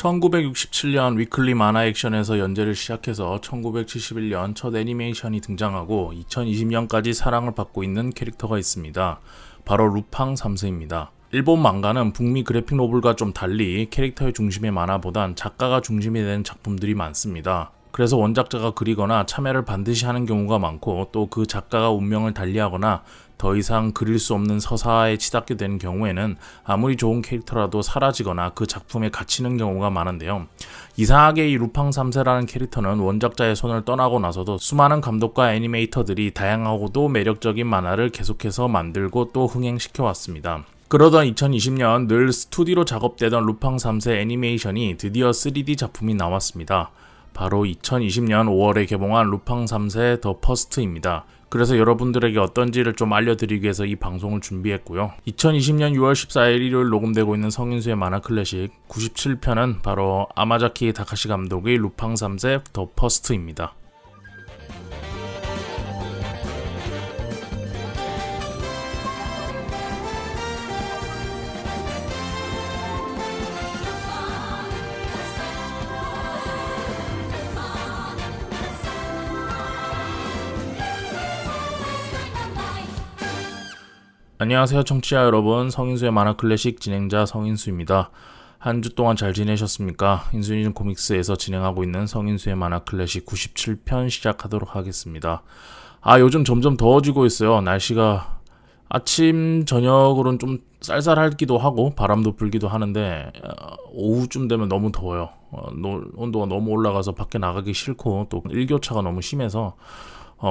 1967년 위클리 만화 액션에서 연재를 시작해서 1971년 첫 애니메이션이 등장하고 2020년까지 사랑을 받고 있는 캐릭터가 있습니다. 바로 루팡 3세입니다. 일본 망가는 북미 그래픽 노블과 좀 달리 캐릭터의 중심의 만화보단 작가가 중심이 되는 작품들이 많습니다. 그래서 원작자가 그리거나 참여를 반드시 하는 경우가 많고, 또 그 작가가 운명을 달리하거나 더 이상 그릴 수 없는 서사에 치닫게 되는 경우에는 아무리 좋은 캐릭터라도 사라지거나 그 작품에 갇히는 경우가 많은데요. 이상하게 이 루팡 3세라는 캐릭터는 원작자의 손을 떠나고 나서도 수많은 감독과 애니메이터들이 다양하고도 매력적인 만화를 계속해서 만들고 또 흥행시켜 왔습니다. 그러던 2020년 늘 스튜디오로 작업되던 루팡 3세 애니메이션이 드디어 3D 작품이 나왔습니다. 바로 2020년 5월에 개봉한 루팡 3세 더 퍼스트입니다. 그래서 여러분들에게 어떤지를 좀 알려드리기 위해서 이 방송을 준비했고요. 2020년 6월 14일 일요일 녹음되고 있는 성인수의 만화 클래식 97편은 바로 아마자키 다카시 감독의 루팡 3세 더 퍼스트입니다. 안녕하세요 청취자 여러분, 성인수의 만화 클래식 진행자 성인수입니다. 한 주 동안 잘 지내셨습니까? 인수인전 코믹스에서 진행하고 있는 성인수의 만화 클래식 97편 시작하도록 하겠습니다. 요즘 점점 더워지고 있어요. 날씨가 아침 저녁으로는 좀 쌀쌀하기도 하고 바람도 불기도 하는데 오후쯤 되면 너무 더워요. 온도가 너무 올라가서 밖에 나가기 싫고, 또 일교차가 너무 심해서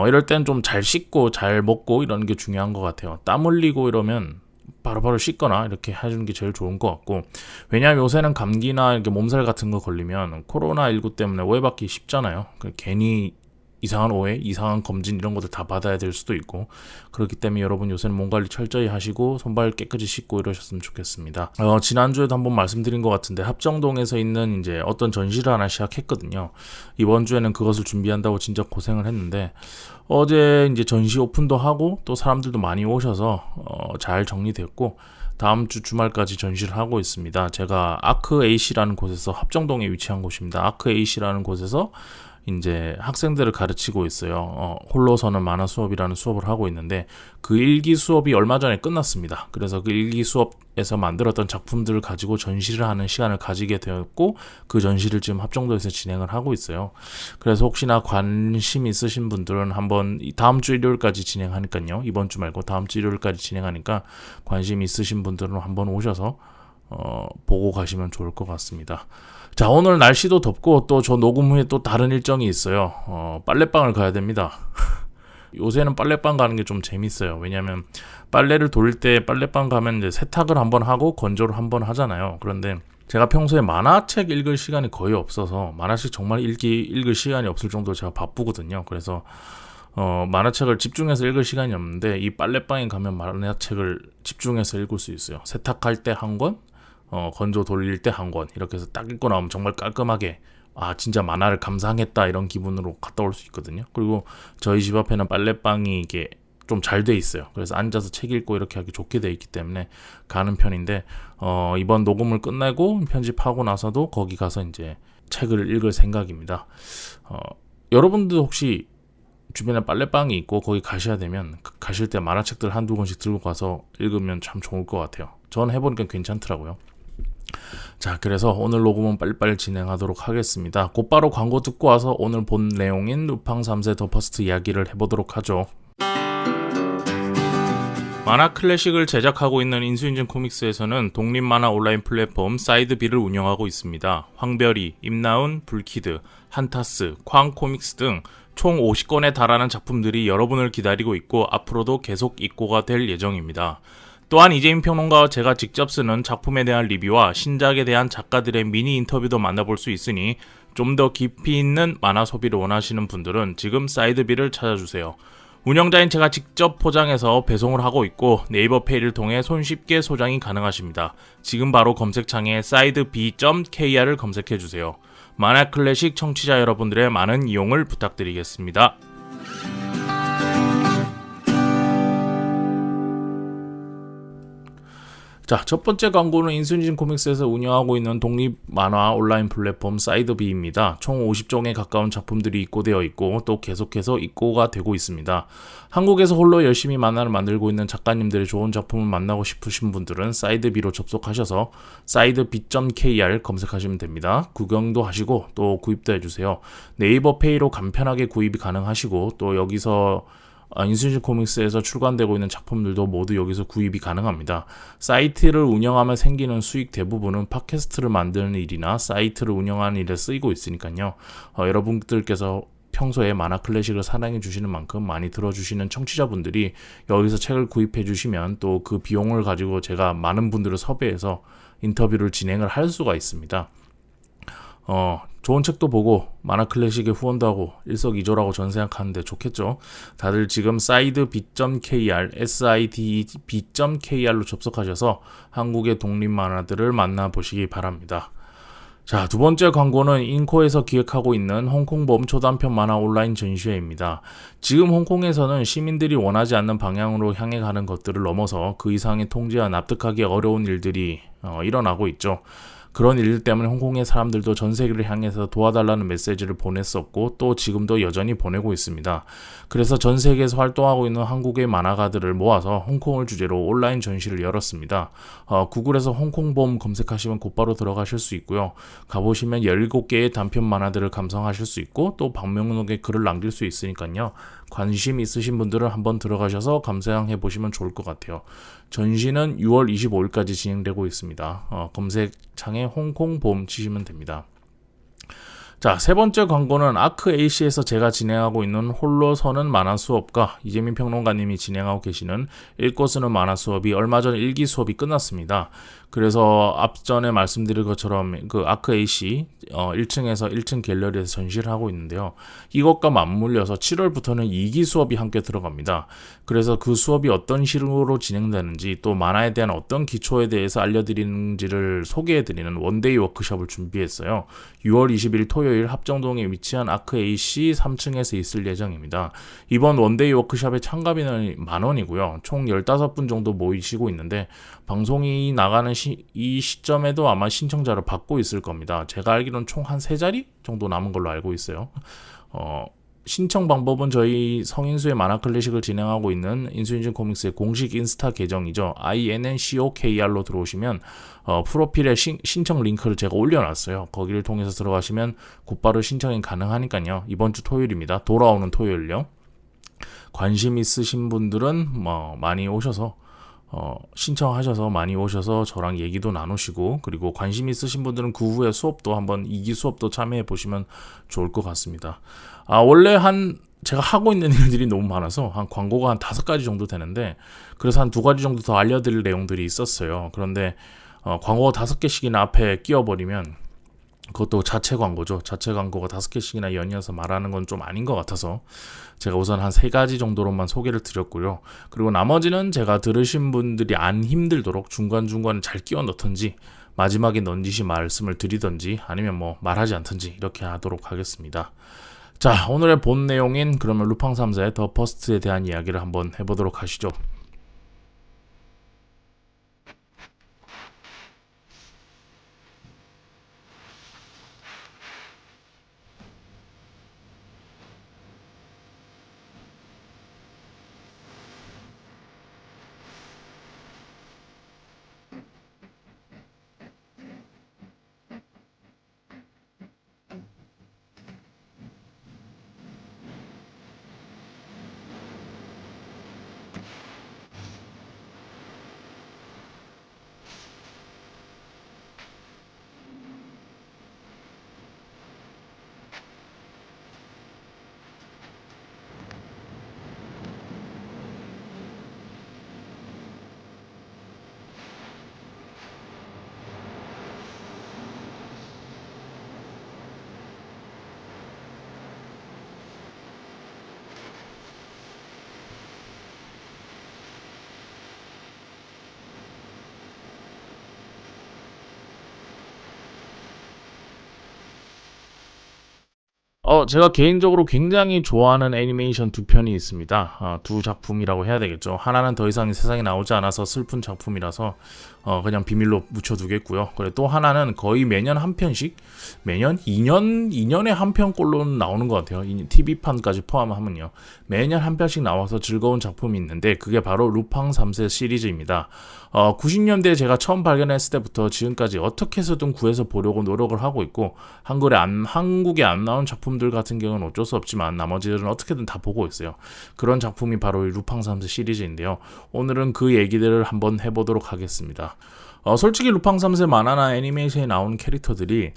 이럴 땐 좀 잘 씻고 잘 먹고 이러는 게 중요한 것 같아요. 땀 흘리고 이러면 바로바로 씻거나 이렇게 해주는 게 제일 좋은 것 같고, 왜냐하면 요새는 감기나 이렇게 몸살 같은 거 걸리면 코로나19 때문에 오해받기 쉽잖아요. 괜히 이상한 오해, 이상한 검진 이런 것들 다 받아야 될 수도 있고, 그렇기 때문에 여러분 요새는 몸 관리 철저히 하시고 손발 깨끗이 씻고 이러셨으면 좋겠습니다. 지난주에도 한번 말씀드린 것 같은데 합정동에서 있는 이제 어떤 전시를 하나 시작했거든요. 이번 주에는 그것을 준비한다고 진짜 고생을 했는데, 어제 이제 전시 오픈도 하고 또 사람들도 많이 오셔서 잘 정리됐고, 다음 주 주말까지 전시를 하고 있습니다. 제가 아크 A씨라는 곳에서, 합정동에 위치한 곳입니다. 아크 A씨라는 곳에서 이제 학생들을 가르치고 있어요. 홀로서는 만화 수업이라는 수업을 하고 있는데, 그 1기 수업이 얼마 전에 끝났습니다. 그래서 그 1기 수업에서 만들었던 작품들을 가지고 전시를 하는 시간을 가지게 되었고, 그 전시를 지금 합정도에서 진행을 하고 있어요. 그래서 혹시나 관심 있으신 분들은 한번 다음 주 일요일까지 진행하니까요. 이번 주 말고 다음 주 일요일까지 진행하니까 관심 있으신 분들은 한번 오셔서 보고 가시면 좋을 것 같습니다. 자, 오늘 날씨도 덥고 또 저 녹음 후에 또 다른 일정이 있어요. 빨래방을 가야 됩니다. 요새는 빨래방 가는 게 좀 재밌어요. 왜냐면 빨래를 돌릴 때 빨래방 가면 이제 세탁을 한번 하고 건조를 한번 하잖아요. 그런데 제가 평소에 만화책 읽을 시간이 거의 없어서, 만화책 정말 읽을 시간이 없을 정도로 제가 바쁘거든요. 그래서 만화책을 집중해서 읽을 시간이 없는데, 이 빨래방에 가면 만화책을 집중해서 읽을 수 있어요. 세탁할 때 한 권, 건조 돌릴 때 한 권, 이렇게 해서 딱 읽고 나오면 정말 깔끔하게 진짜 만화를 감상했다 이런 기분으로 갔다 올 수 있거든요. 그리고 저희 집 앞에는 빨래방이 이게 좀 잘 돼 있어요. 그래서 앉아서 책 읽고 이렇게 하기 좋게 돼 있기 때문에 가는 편인데, 이번 녹음을 끝내고 편집하고 나서도 거기 가서 이제 책을 읽을 생각입니다. 여러분도 혹시 주변에 빨래방이 있고 거기 가셔야 되면 가실 때 만화책들 한두 권씩 들고 가서 읽으면 참 좋을 것 같아요. 전 해보니까 괜찮더라고요. 자, 그래서 오늘 녹음은 빨리빨리 진행하도록 하겠습니다. 곧바로 광고 듣고 와서 오늘 본 내용인 루팡 3세 더 퍼스트 이야기를 해보도록 하죠. 만화 클래식을 제작하고 있는 인수인전 코믹스에서는 독립 만화 온라인 플랫폼 사이드비를 운영하고 있습니다. 황별이, 임나운, 불키드, 한타스, 쾅 코믹스 등 총 50권에 달하는 작품들이 여러분을 기다리고 있고, 앞으로도 계속 입고가 될 예정입니다. 또한 이재민 평론가와 제가 직접 쓰는 작품에 대한 리뷰와 신작에 대한 작가들의 미니 인터뷰도 만나볼 수 있으니, 좀 더 깊이 있는 만화 소비를 원하시는 분들은 지금 사이드비를 찾아주세요. 운영자인 제가 직접 포장해서 배송을 하고 있고, 네이버 페이를 통해 손쉽게 소장이 가능하십니다. 지금 바로 검색창에 sideB.kr을 검색해주세요. 만화 클래식 청취자 여러분들의 많은 이용을 부탁드리겠습니다. 자, 첫 번째 광고는 인순진 코믹스에서 운영하고 있는 독립 만화 온라인 플랫폼 사이드비입니다. 총 50종에 가까운 작품들이 입고되어 있고 또 계속해서 입고가 되고 있습니다. 한국에서 홀로 열심히 만화를 만들고 있는 작가님들의 좋은 작품을 만나고 싶으신 분들은 사이드비로 접속하셔서 사이드비.kr 검색하시면 됩니다. 구경도 하시고 또 구입도 해주세요. 네이버 페이로 간편하게 구입이 가능하시고 또 여기서 인순신 코믹스에서 출간되고 있는 작품들도 모두 여기서 구입이 가능합니다. 사이트를 운영하면 생기는 수익 대부분은 팟캐스트를 만드는 일이나 사이트를 운영하는 일에 쓰이고 있으니까요. 여러분들께서 평소에 만화 클래식을 사랑해 주시는 만큼 많이 들어주시는 청취자분들이 여기서 책을 구입해 주시면 또 그 비용을 가지고 제가 많은 분들을 섭외해서 인터뷰를 진행을 할 수가 있습니다. 좋은 책도 보고 만화 클래식에 후원도 하고 일석이조라고 전 생각하는데 좋겠죠. 다들 지금 사이드비.kr, sidb.kr로 접속하셔서 한국의 독립 만화들을 만나보시기 바랍니다. 자, 두 번째 광고는 인코에서 기획하고 있는 홍콩범 초단편 만화 온라인 전시회입니다. 지금 홍콩에서는 시민들이 원하지 않는 방향으로 향해 가는 것들을 넘어서 그 이상의 통제와 납득하기 어려운 일들이 일어나고 있죠. 그런 일 때문에 홍콩의 사람들도 전 세계를 향해서 도와달라는 메시지를 보냈었고 또 지금도 여전히 보내고 있습니다. 그래서 전 세계에서 활동하고 있는 한국의 만화가들을 모아서 홍콩을 주제로 온라인 전시를 열었습니다. 구글에서 홍콩봄 검색하시면 곧바로 들어가실 수 있고요. 가보시면 17개의 단편 만화들을 감상하실 수 있고 또 방명록에 글을 남길 수 있으니까요. 관심 있으신 분들은 한번 들어가셔서 감상해 보시면 좋을 것 같아요. 전시는 6월 25일까지 진행되고 있습니다. 검색창에 홍콩봄 치시면 됩니다. 자, 세 번째 광고는 아크 A씨에서 제가 진행하고 있는 홀로 서는 만화 수업과 이재민 평론가님이 진행하고 계시는 읽고 쓰는 만화 수업이 얼마 전 1기 수업이 끝났습니다. 그래서 앞전에 말씀드린 것처럼 그 아크 A씨 1층에서 1층 갤러리에서 전시를 하고 있는데요. 이것과 맞물려서 7월부터는 2기 수업이 함께 들어갑니다. 그래서 그 수업이 어떤 식으로 진행되는지 또 만화에 대한 어떤 기초에 대해서 알려드리는지를 소개해드리는 원데이 워크숍을 준비했어요. 6월 20일 토요일 합정동에 위치한 아크 AC 3층에서 있을 예정입니다. 이번 원데이 워크숍의 참가비는 10,000원이고요. 총 15분 정도 모이시고 있는데 방송이 나가는 이 시점에도 아마 신청자를 받고 있을 겁니다. 제가 알기로는 총 한 3자리 정도 남은 걸로 알고 있어요. 신청 방법은 저희 성인수의 만화 클래식을 진행하고 있는 인수인진 코믹스의 공식 인스타 계정이죠. INNCOKR로 들어오시면 프로필에 신청 링크를 제가 올려놨어요. 거기를 통해서 들어가시면 곧바로 신청이 가능하니까요. 이번 주 토요일입니다. 돌아오는 토요일요. 관심 있으신 분들은 많이 오셔서 신청하셔서 많이 오셔서 저랑 얘기도 나누시고 그리고 관심 있으신 분들은 그 후에 수업도 한번 2기 수업도 참여해 보시면 좋을 것 같습니다. 원래 제가 하고 있는 일들이 너무 많아서 한 광고가 한 5가지 정도 되는데 그래서 한 2가지 정도 더 알려드릴 내용들이 있었어요. 그런데 광고가 5개씩이나 앞에 끼워버리면 그것도 자체 광고죠. 자체 광고가 5개씩이나 연이어서 말하는 건 좀 아닌 것 같아서 제가 우선 한 3가지 정도로만 소개를 드렸고요. 그리고 나머지는 제가 들으신 분들이 안 힘들도록 중간중간 잘 끼워 넣던지 마지막에 넌지시 말씀을 드리던지 아니면 말하지 않던지 이렇게 하도록 하겠습니다. 자, 오늘의 본 내용인 그러면 루팡 3사의 더 퍼스트에 대한 이야기를 한번 해보도록 하시죠. 제가 개인적으로 굉장히 좋아하는 애니메이션 두 편이 있습니다. 두 작품이라고 해야 되겠죠. 하나는 더 이상 세상에 나오지 않아서 슬픈 작품이라서 그냥 비밀로 묻혀두겠고요. 그리고 또 하나는 거의 매년 한 편씩, 매년 2년에 한 편꼴로는 나오는 것 같아요. TV판까지 포함하면요. 매년 한 편씩 나와서 즐거운 작품이 있는데 그게 바로 루팡 3세 시리즈입니다. 90년대에 제가 처음 발견했을 때부터 지금까지 어떻게 해서든 구해서 보려고 노력을 하고 있고 한국에 안 나온 작품들 같은 경우는 어쩔 수 없지만 나머지들은 어떻게든 다 보고 있어요. 그런 작품이 바로 이 루팡 3세 시리즈인데요. 오늘은 그 얘기들을 한번 해보도록 하겠습니다. 솔직히 루팡 3세 만화나 애니메이션에 나오는 캐릭터들이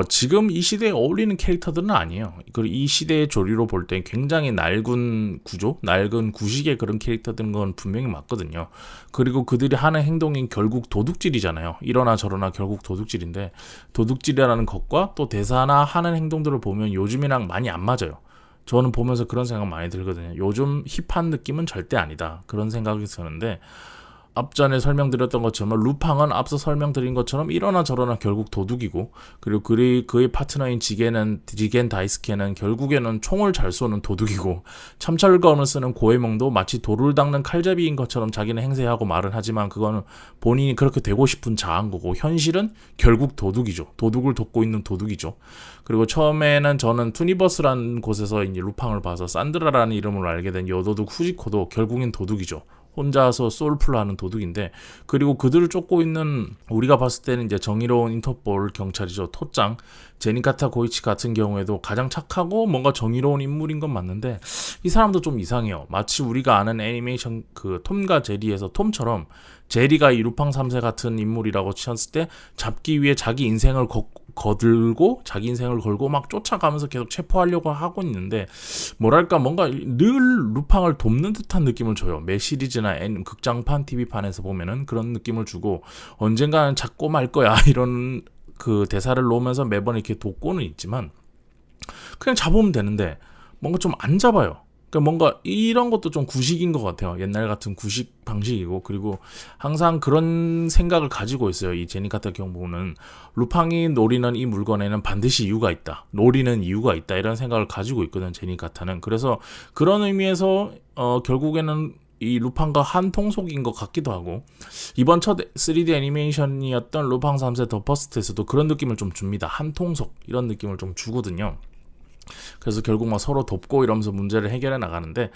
지금 이 시대에 어울리는 캐릭터들은 아니에요. 그리고 이 시대의 조리로 볼 때 굉장히 낡은 구조, 낡은 구식의 그런 캐릭터들인 건 분명히 맞거든요. 그리고 그들이 하는 행동이 결국 도둑질이잖아요. 이러나 저러나 결국 도둑질인데 도둑질이라는 것과 또 대사나 하는 행동들을 보면 요즘이랑 많이 안 맞아요. 저는 보면서 그런 생각 많이 들거든요. 요즘 힙한 느낌은 절대 아니다. 그런 생각이 드는데 앞전에 설명드렸던 것처럼 루팡은 앞서 설명드린 것처럼 이러나 저러나 결국 도둑이고 그리고 그의 파트너인 지겐 다이스케는 결국에는 총을 잘 쏘는 도둑이고 참철검을 쓰는 고해몽도 마치 돌을 닦는 칼잡이인 것처럼 자기는 행세하고 말은 하지만 그거는 본인이 그렇게 되고 싶은 자아인 거고 현실은 결국 도둑이죠. 도둑을 돕고 있는 도둑이죠. 그리고 처음에는 저는 투니버스라는 곳에서 이제 루팡을 봐서 산드라라는 이름으로 알게 된 여도둑 후지코도 결국엔 도둑이죠. 혼자서 솔플을 하는 도둑인데 그리고 그들을 쫓고 있는 우리가 봤을 때는 이제 정의로운 인터폴 경찰이죠. 토짱 제니카타 고이치 같은 경우에도 가장 착하고 뭔가 정의로운 인물인 건 맞는데 이 사람도 좀 이상해요. 마치 우리가 아는 애니메이션 그 톰과 제리에서 톰처럼 제리가 이 루팡 3세 같은 인물이라고 쳤을 때 잡기 위해 자기 인생을 거들고 자기 인생을 걸고 막 쫓아가면서 계속 체포하려고 하고 있는데 뭐랄까 뭔가 늘 루팡을 돕는 듯한 느낌을 줘요. 매 시리즈나 극장판 TV판에서 보면은 그런 느낌을 주고 언젠가는 잡고 말 거야 이런 그 대사를 놓으면서 매번 이렇게 돕고는 있지만 그냥 잡으면 되는데 뭔가 좀 안 잡아요. 그러니까 뭔가 이런 것도 좀 구식인 것 같아요. 옛날 같은 구식 방식이고 그리고 항상 그런 생각을 가지고 있어요. 이 제니 같은 경우는 루팡이 노리는 이 물건에는 반드시 이유가 있다. 노리는 이유가 있다. 이런 생각을 가지고 있거든. 제니 같아는. 그래서 그런 의미에서 결국에는 이 루팡과 한 통속인 것 같기도 하고 이번 첫 3D 애니메이션이었던 루팡 3세 더 퍼스트에서도 그런 느낌을 좀 줍니다. 한 통속 이런 느낌을 좀 주거든요. 그래서 결국 막 서로 돕고 이러면서 문제를 해결해 나가는데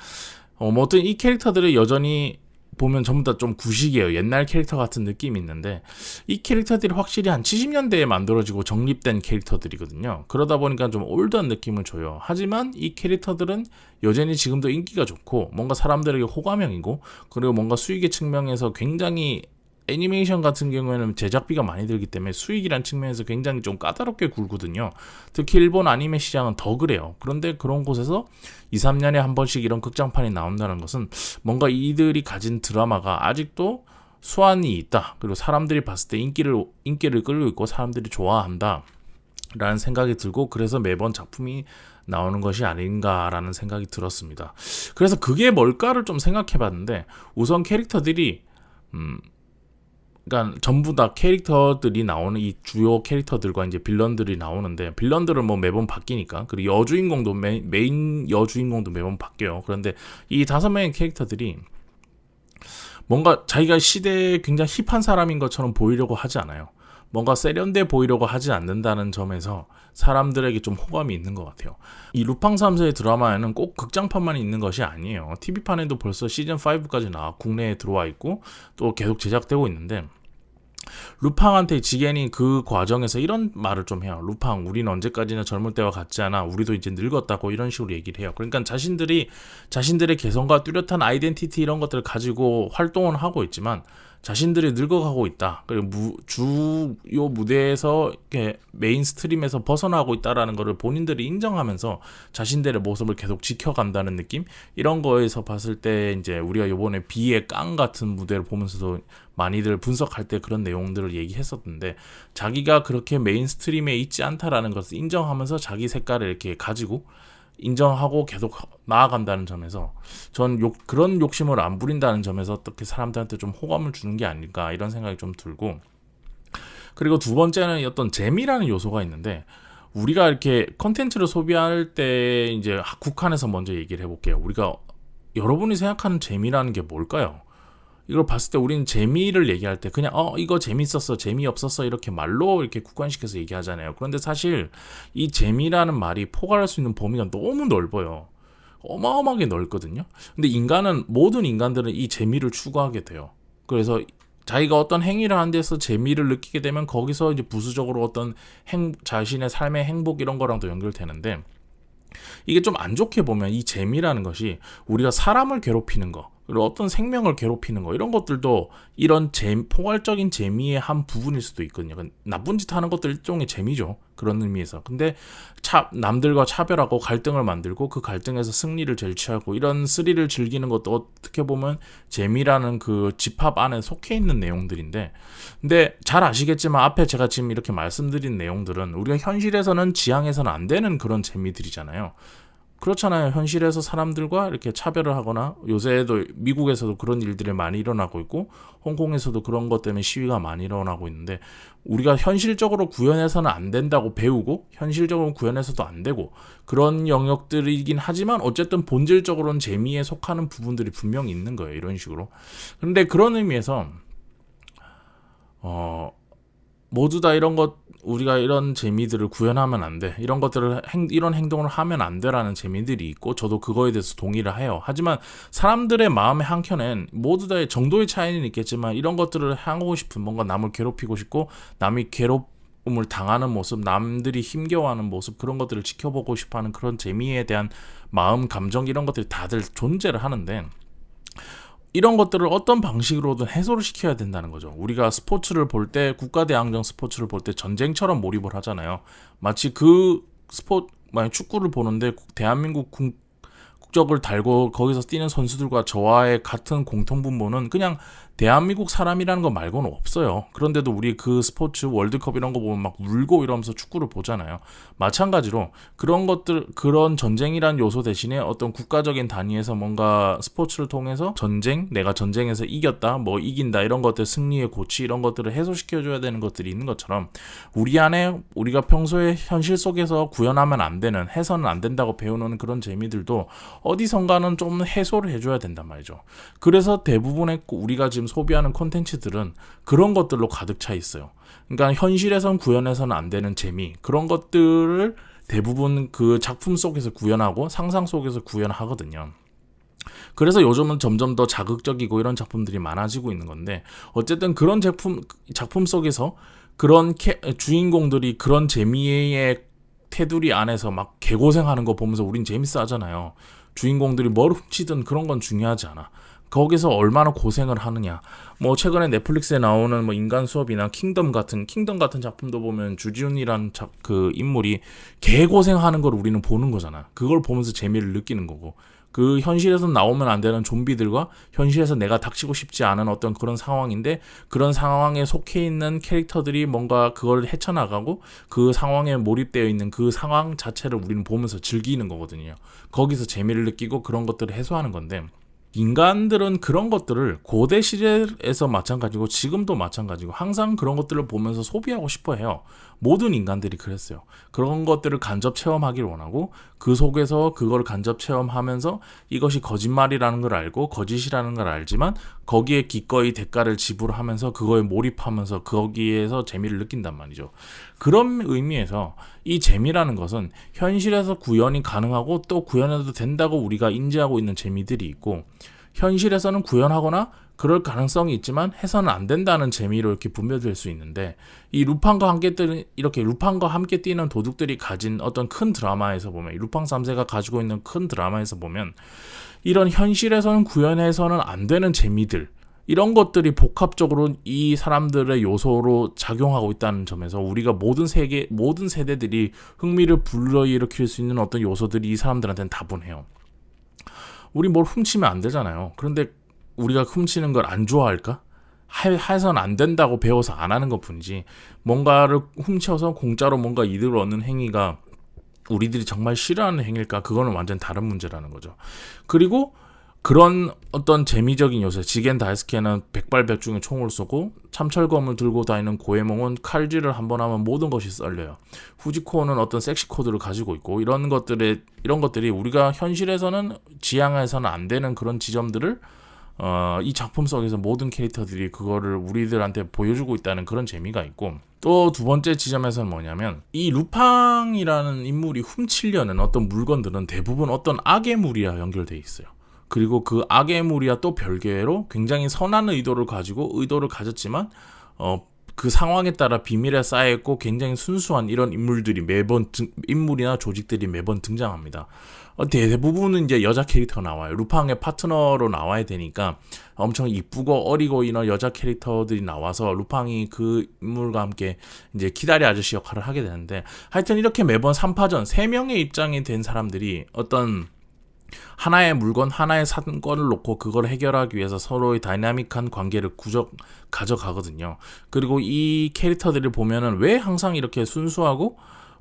뭐 어떤 이 캐릭터들이 여전히 보면 전부 다 좀 구식이에요. 옛날 캐릭터 같은 느낌이 있는데 이 캐릭터들이 확실히 한 70년대에 만들어지고 정립된 캐릭터들이거든요. 그러다 보니까 좀 올드한 느낌을 줘요. 하지만 이 캐릭터들은 여전히 지금도 인기가 좋고 뭔가 사람들에게 호감형이고 그리고 뭔가 수익의 측면에서 굉장히 애니메이션 같은 경우에는 제작비가 많이 들기 때문에 수익이란 측면에서 굉장히 좀 까다롭게 굴거든요. 특히 일본 아니메 시장은 더 그래요. 그런데 그런 곳에서 2, 3년에 한 번씩 이런 극장판이 나온다는 것은 뭔가 이들이 가진 드라마가 아직도 수완이 있다. 그리고 사람들이 봤을 때 인기를 끌고 있고 사람들이 좋아한다. 라는 생각이 들고 그래서 매번 작품이 나오는 것이 아닌가라는 생각이 들었습니다. 그래서 그게 뭘까를 좀 생각해 봤는데 우선 캐릭터들이 그러니까 전부 다 캐릭터들이 나오는 이 주요 캐릭터들과 이제 빌런들이 나오는데 빌런들은 뭐 매번 바뀌니까 그리고 여주인공도 메인 여주인공도 매번 바뀌어요. 그런데 이 5명의 캐릭터들이 뭔가 자기가 시대에 굉장히 힙한 사람인 것처럼 보이려고 하지 않아요. 뭔가 세련돼 보이려고 하지 않는다는 점에서 사람들에게 좀 호감이 있는 것 같아요. 이 루팡 3세의 드라마에는 꼭 극장판만 있는 것이 아니에요. TV판에도 벌써 시즌5까지 국내에 들어와 있고 또 계속 제작되고 있는데 루팡한테 지겐이 그 과정에서 이런 말을 좀 해요. 루팡, 우리는 언제까지나 젊을 때와 같지 않아. 우리도 이제 늙었다고 이런 식으로 얘기를 해요. 그러니까 자신들의 개성과 뚜렷한 아이덴티티 이런 것들을 가지고 활동을 하고 있지만 자신들이 늙어가고 있다. 그리고 주요 무대에서 이렇게 메인스트림에서 벗어나고 있다라는 것을 본인들이 인정하면서 자신들의 모습을 계속 지켜간다는 느낌? 이런 거에서 봤을 때 이제 우리가 요번에 비의 깡 같은 무대를 보면서도 많이들 분석할 때 그런 내용들을 얘기했었는데 자기가 그렇게 메인스트림에 있지 않다라는 것을 인정하면서 자기 색깔을 이렇게 가지고 인정하고 계속 나아간다는 점에서 전 그런 욕심을 안 부린다는 점에서 어떻게 사람들한테 좀 호감을 주는 게 아닐까 이런 생각이 좀 들고 그리고 두 번째는 어떤 재미라는 요소가 있는데 우리가 이렇게 컨텐츠를 소비할 때 이제 국한에서 먼저 얘기를 해볼게요. 우리가 여러분이 생각하는 재미라는 게 뭘까요? 이걸 봤을 때 우리는 재미를 얘기할 때 그냥 이거 재밌었어, 재미없었어 이렇게 말로 이렇게 국한시켜서 얘기하잖아요. 그런데 사실 이 재미라는 말이 포괄할 수 있는 범위가 너무 넓어요. 어마어마하게 넓거든요. 근데 모든 인간들은 이 재미를 추구하게 돼요. 그래서 자기가 어떤 행위를 하는 데서 재미를 느끼게 되면 거기서 이제 부수적으로 어떤 자신의 삶의 행복 이런 거랑도 연결되는데, 이게 좀 안 좋게 보면 이 재미라는 것이 우리가 사람을 괴롭히는 거, 그리고 어떤 생명을 괴롭히는 거, 이런 것들도 이런 포괄적인 재미의 한 부분일 수도 있거든요. 나쁜 짓 하는 것도 일종의 재미죠. 그런 의미에서. 근데 남들과 차별하고 갈등을 만들고 그 갈등에서 승리를 쟁취하고 이런 스릴을 즐기는 것도 어떻게 보면 재미라는 그 집합 안에 속해 있는 내용들인데, 근데 잘 아시겠지만 앞에 제가 지금 이렇게 말씀드린 내용들은 우리가 현실에서는 지향해서는 안 되는 그런 재미들이잖아요. 그렇잖아요. 현실에서 사람들과 이렇게 차별을 하거나, 요새도 미국에서도 그런 일들이 많이 일어나고 있고 홍콩에서도 그런 것 때문에 시위가 많이 일어나고 있는데, 우리가 현실적으로 구현해서는 안 된다고 배우고 현실적으로 구현해서도 안 되고 그런 영역들이긴 하지만 어쨌든 본질적으로는 재미에 속하는 부분들이 분명히 있는 거예요. 이런 식으로. 그런데 그런 의미에서 모두 다 우리가 이런 재미들을 구현하면 안 돼, 이런 것들을 이런 행동을 하면 안 돼라는 재미들이 있고, 저도 그거에 대해서 동의를 해요. 하지만 사람들의 마음의 한켠엔 모두 다의 정도의 차이는 있겠지만 이런 것들을 하고 싶은, 뭔가 남을 괴롭히고 싶고 남이 괴롭힘을 당하는 모습, 남들이 힘겨워하는 모습, 그런 것들을 지켜보고 싶어하는 그런 재미에 대한 마음, 감정, 이런 것들이 다들 존재를 하는데, 이런 것들을 어떤 방식으로든 해소를 시켜야 된다는 거죠. 우리가 스포츠를 볼 때, 국가대항전 스포츠를 볼 때 전쟁처럼 몰입을 하잖아요. 마치 만약 축구를 보는데 대한민국 국적을 달고 거기서 뛰는 선수들과 저와의 같은 공통분모는 그냥 대한민국 사람이라는 거 말고는 없어요. 그런데도 우리 그 스포츠 월드컵 이런 거 보면 막 울고 이러면서 축구를 보잖아요. 마찬가지로 그런 전쟁이란 요소 대신에 어떤 국가적인 단위에서 뭔가 스포츠를 통해서 내가 전쟁에서 이겼다, 뭐 이긴다, 이런 것들, 승리의 고취, 이런 것들을 해소시켜줘야 되는 것들이 있는 것처럼, 우리 안에 우리가 평소에 현실 속에서 구현하면 안 되는, 해서는 안 된다고 배우는 그런 재미들도 어디선가는 좀 해소를 해줘야 된단 말이죠. 그래서 대부분의 우리가 지금 소비하는 콘텐츠들은 그런 것들로 가득 차 있어요. 그러니까 현실에선 구현해서는 안 되는 재미, 그런 것들을 대부분 그 작품 속에서 구현하고 상상 속에서 구현하거든요. 그래서 요즘은 점점 더 자극적이고 이런 작품들이 많아지고 있는 건데, 어쨌든 그런 작품 속에서 그런 주인공들이 그런 재미의 테두리 안에서 막 개고생하는 거 보면서 우린 재밌어 하잖아요. 주인공들이 뭘 훔치든 그런 건 중요하지 않아. 거기서 얼마나 고생을 하느냐. 뭐 최근에 넷플릭스에 나오는 뭐 인간 수업이나 킹덤 같은 작품도 보면 주지훈이란 그 인물이 개고생하는 걸 우리는 보는 거잖아. 그걸 보면서 재미를 느끼는 거고, 그 현실에서 나오면 안 되는 좀비들과 현실에서 내가 닥치고 싶지 않은 어떤 그런 상황인데, 그런 상황에 속해 있는 캐릭터들이 뭔가 그걸 헤쳐나가고 그 상황에 몰입되어 있는 그 상황 자체를 우리는 보면서 즐기는 거거든요. 거기서 재미를 느끼고 그런 것들을 해소하는 건데, 인간들은 그런 것들을 고대 시대에서 마찬가지고 지금도 마찬가지고 항상 그런 것들을 보면서 소비하고 싶어 해요. 모든 인간들이 그랬어요. 그런 것들을 간접 체험하기를 원하고, 그 속에서 그걸 간접 체험하면서 이것이 거짓말이라는 걸 알고 거짓이라는 걸 알지만 거기에 기꺼이 대가를 지불하면서 그거에 몰입하면서 거기에서 재미를 느낀단 말이죠. 그런 의미에서 이 재미라는 것은 현실에서 구현이 가능하고 또 구현해도 된다고 우리가 인지하고 있는 재미들이 있고, 현실에서는 구현하거나 그럴 가능성이 있지만 해서는 안 된다는 재미로 이렇게 분별될 수 있는데, 이 루팡과 함께 뛰는 도둑들이 가진 어떤 큰 드라마에서 보면, 루팡 3세가 가지고 있는 큰 드라마에서 보면, 이런 현실에서는 구현해서는 안 되는 재미들, 이런 것들이 복합적으로 이 사람들의 요소로 작용하고 있다는 점에서 우리가 모든 세대들이 흥미를 불러일으킬 수 있는 어떤 요소들이 이 사람들한테는 다분해요. 우리 뭘 훔치면 안 되잖아요. 그런데 우리가 훔치는 걸 안 좋아할까? 해서는 안 된다고 배워서 안 하는 것 뿐이지, 뭔가를 훔쳐서 공짜로 뭔가 이득을 얻는 행위가 우리들이 정말 싫어하는 행위일까? 그거는 완전 다른 문제라는 거죠. 그리고 그런 어떤 재미적인 요소, 지겐 다이스케는 백발백중에 총을 쏘고 참철검을 들고 다니는 고에몽은 칼질을 한번 하면 모든 것이 썰려요. 후지코는 어떤 섹시 코드를 가지고 있고 이런 것들이 우리가 현실에서는 지향해서는 안 되는 그런 지점들을 이 작품 속에서 모든 캐릭터들이 그거를 우리들한테 보여주고 있다는 그런 재미가 있고, 또 두 번째 지점에서는 뭐냐면 이 루팡이라는 인물이 훔치려는 어떤 물건들은 대부분 어떤 악의 무리와 연결돼 있어요. 그리고 그 악의 무리와 또 별개로 굉장히 선한 의도를 가졌지만 그 상황에 따라 비밀에 쌓여있고 굉장히 순수한 이런 인물이나 조직들이 매번 등장합니다. 대부분은 이제 여자 캐릭터 나와요. 루팡의 파트너로 나와야 되니까 엄청 이쁘고 어리고 이런 여자 캐릭터들이 나와서 루팡이 그 인물과 함께 이제 키다리 아저씨 역할을 하게 되는데, 하여튼 이렇게 매번 3파전 3명의 입장이 된 사람들이 어떤 하나의 물건, 하나의 사건을 놓고 그걸 해결하기 위해서 서로의 다이나믹한 관계를 가져가거든요. 그리고 이 캐릭터들을 보면은 왜 항상 이렇게 순수하고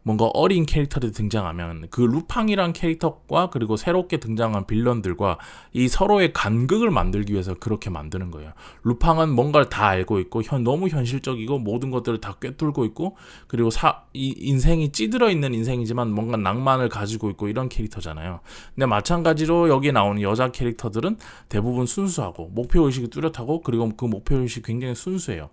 뭔가 어린 캐릭터들이 등장하면 그 루팡이란 캐릭터과 그리고 새롭게 등장한 빌런들과 이 서로의 간극을 만들기 위해서 그렇게 만드는 거예요. 루팡은 뭔가를 다 알고 있고 너무 현실적이고 모든 것들을 다 꿰뚫고 있고, 그리고 이 인생이 찌들어 있는 인생이지만 뭔가 낭만을 가지고 있고 이런 캐릭터잖아요. 근데 마찬가지로 여기 나오는 여자 캐릭터들은 대부분 순수하고 목표의식이 뚜렷하고, 그리고 그 목표의식이 굉장히 순수해요.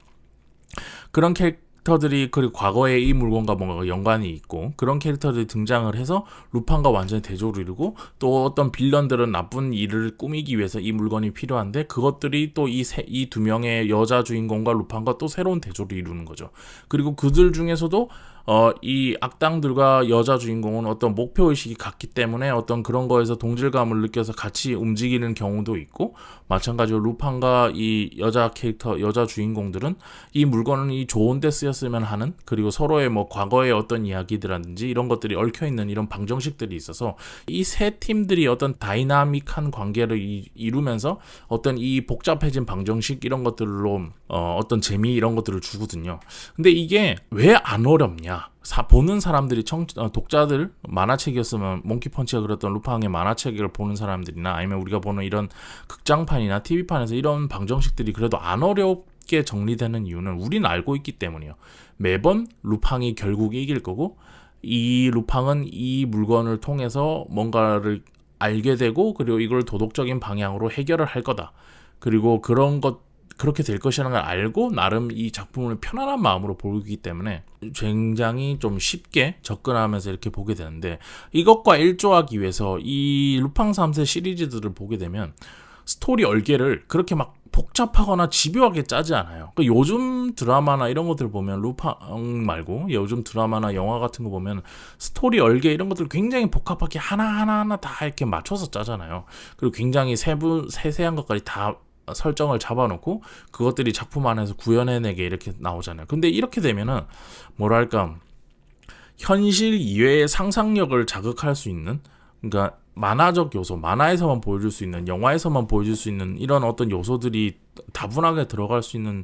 그런 캐릭터들이 그리고 과거에 이 물건과 뭔가 연관이 있고 그런 캐릭터들이 등장을 해서 루팡과 완전히 대조를 이루고, 또 어떤 빌런들은 나쁜 일을 꾸미기 위해서 이 물건이 필요한데 그것들이 또 이 두 명의 여자 주인공과 루팡과 또 새로운 대조를 이루는 거죠. 그리고 그들 중에서도 이 악당들과 여자 주인공은 어떤 목표의식이 같기 때문에 어떤 그런 거에서 동질감을 느껴서 같이 움직이는 경우도 있고, 마찬가지로 루팡과 이 여자 주인공들은 이 물건은 이 좋은 데 쓰였으면 하는, 그리고 서로의 뭐 과거의 어떤 이야기들이라든지 이런 것들이 얽혀있는 이런 방정식들이 있어서 이 세 팀들이 어떤 다이나믹한 관계를 이루면서 어떤 이 복잡해진 방정식 이런 것들로 어떤 재미 이런 것들을 주거든요. 근데 이게 왜 안 어렵냐? 보는 사람들이 독자들, 만화책이었으면 몽키펀치가 그렸던 루팡의 만화책을 보는 사람들이나 아니면 우리가 보는 이런 극장판이나 TV판에서 이런 방정식들이 그래도 안 어렵게 정리되는 이유는 우리는 알고 있기 때문이에요. 매번 루팡이 결국 이길 거고, 이 루팡은 이 물건을 통해서 뭔가를 알게 되고, 그리고 이걸 도덕적인 방향으로 해결을 할 거다. 그리고 그렇게 될 것이라는 걸 알고 나름 이 작품을 편안한 마음으로 보기 때문에 굉장히 좀 쉽게 접근하면서 이렇게 보게 되는데, 이것과 일조하기 위해서 이 루팡 3세 시리즈들을 보게 되면 스토리 얼개를 그렇게 막 복잡하거나 집요하게 짜지 않아요. 그러니까 요즘 드라마나 이런 것들 보면 루팡 말고 요즘 드라마나 영화 같은 거 보면 스토리 얼개 이런 것들 굉장히 복잡하게 하나하나 다 이렇게 맞춰서 짜잖아요. 그리고 굉장히 세세한 것까지 다 설정을 잡아놓고 그것들이 작품 안에서 구현해내게 이렇게 나오잖아요. 근데 이렇게 되면은 뭐랄까, 현실 이외의 상상력을 자극할 수 있는, 그러니까 만화적 요소, 만화에서만 보여줄 수 있는, 영화에서만 보여줄 수 있는 이런 어떤 요소들이 다분하게 들어갈 수 있는